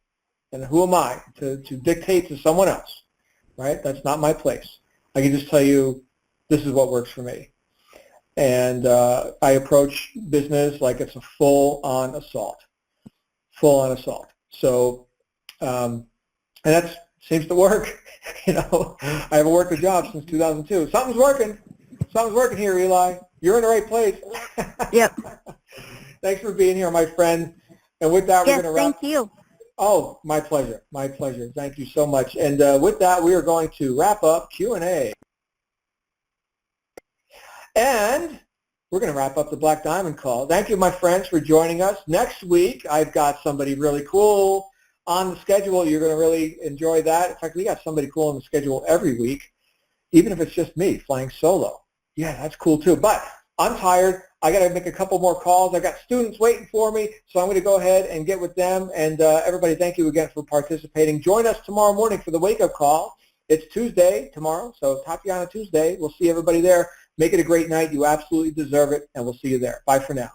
and who am I to dictate to someone else, right? That's not my place. I can just tell you this is what works for me. And I approach business like it's a full-on assault. So, and that seems to work. I haven't worked a job since 2002. Something's working here, Eli. You're in the right place. Yep. Thanks for being here, my friend. And with that, we're going to wrap. Thank you. Oh, my pleasure. My pleasure. Thank you so much. And with that, we are going to wrap up Q&A. And we're going to wrap up the Black Diamond Call. Thank you, my friends, for joining us. Next week, I've got somebody really cool on the schedule. You're going to really enjoy that. In fact, we got somebody cool on the schedule every week, even if it's just me flying solo. Yeah, that's cool too. But I'm tired. I got to make a couple more calls. I've got students waiting for me, so I'm going to go ahead and get with them. And everybody, thank you again for participating. Join us tomorrow morning for the wake-up call. It's Tuesday tomorrow, so Tatiana Tuesday. We'll see everybody there. Make it a great night. You absolutely deserve it, and we'll see you there. Bye for now.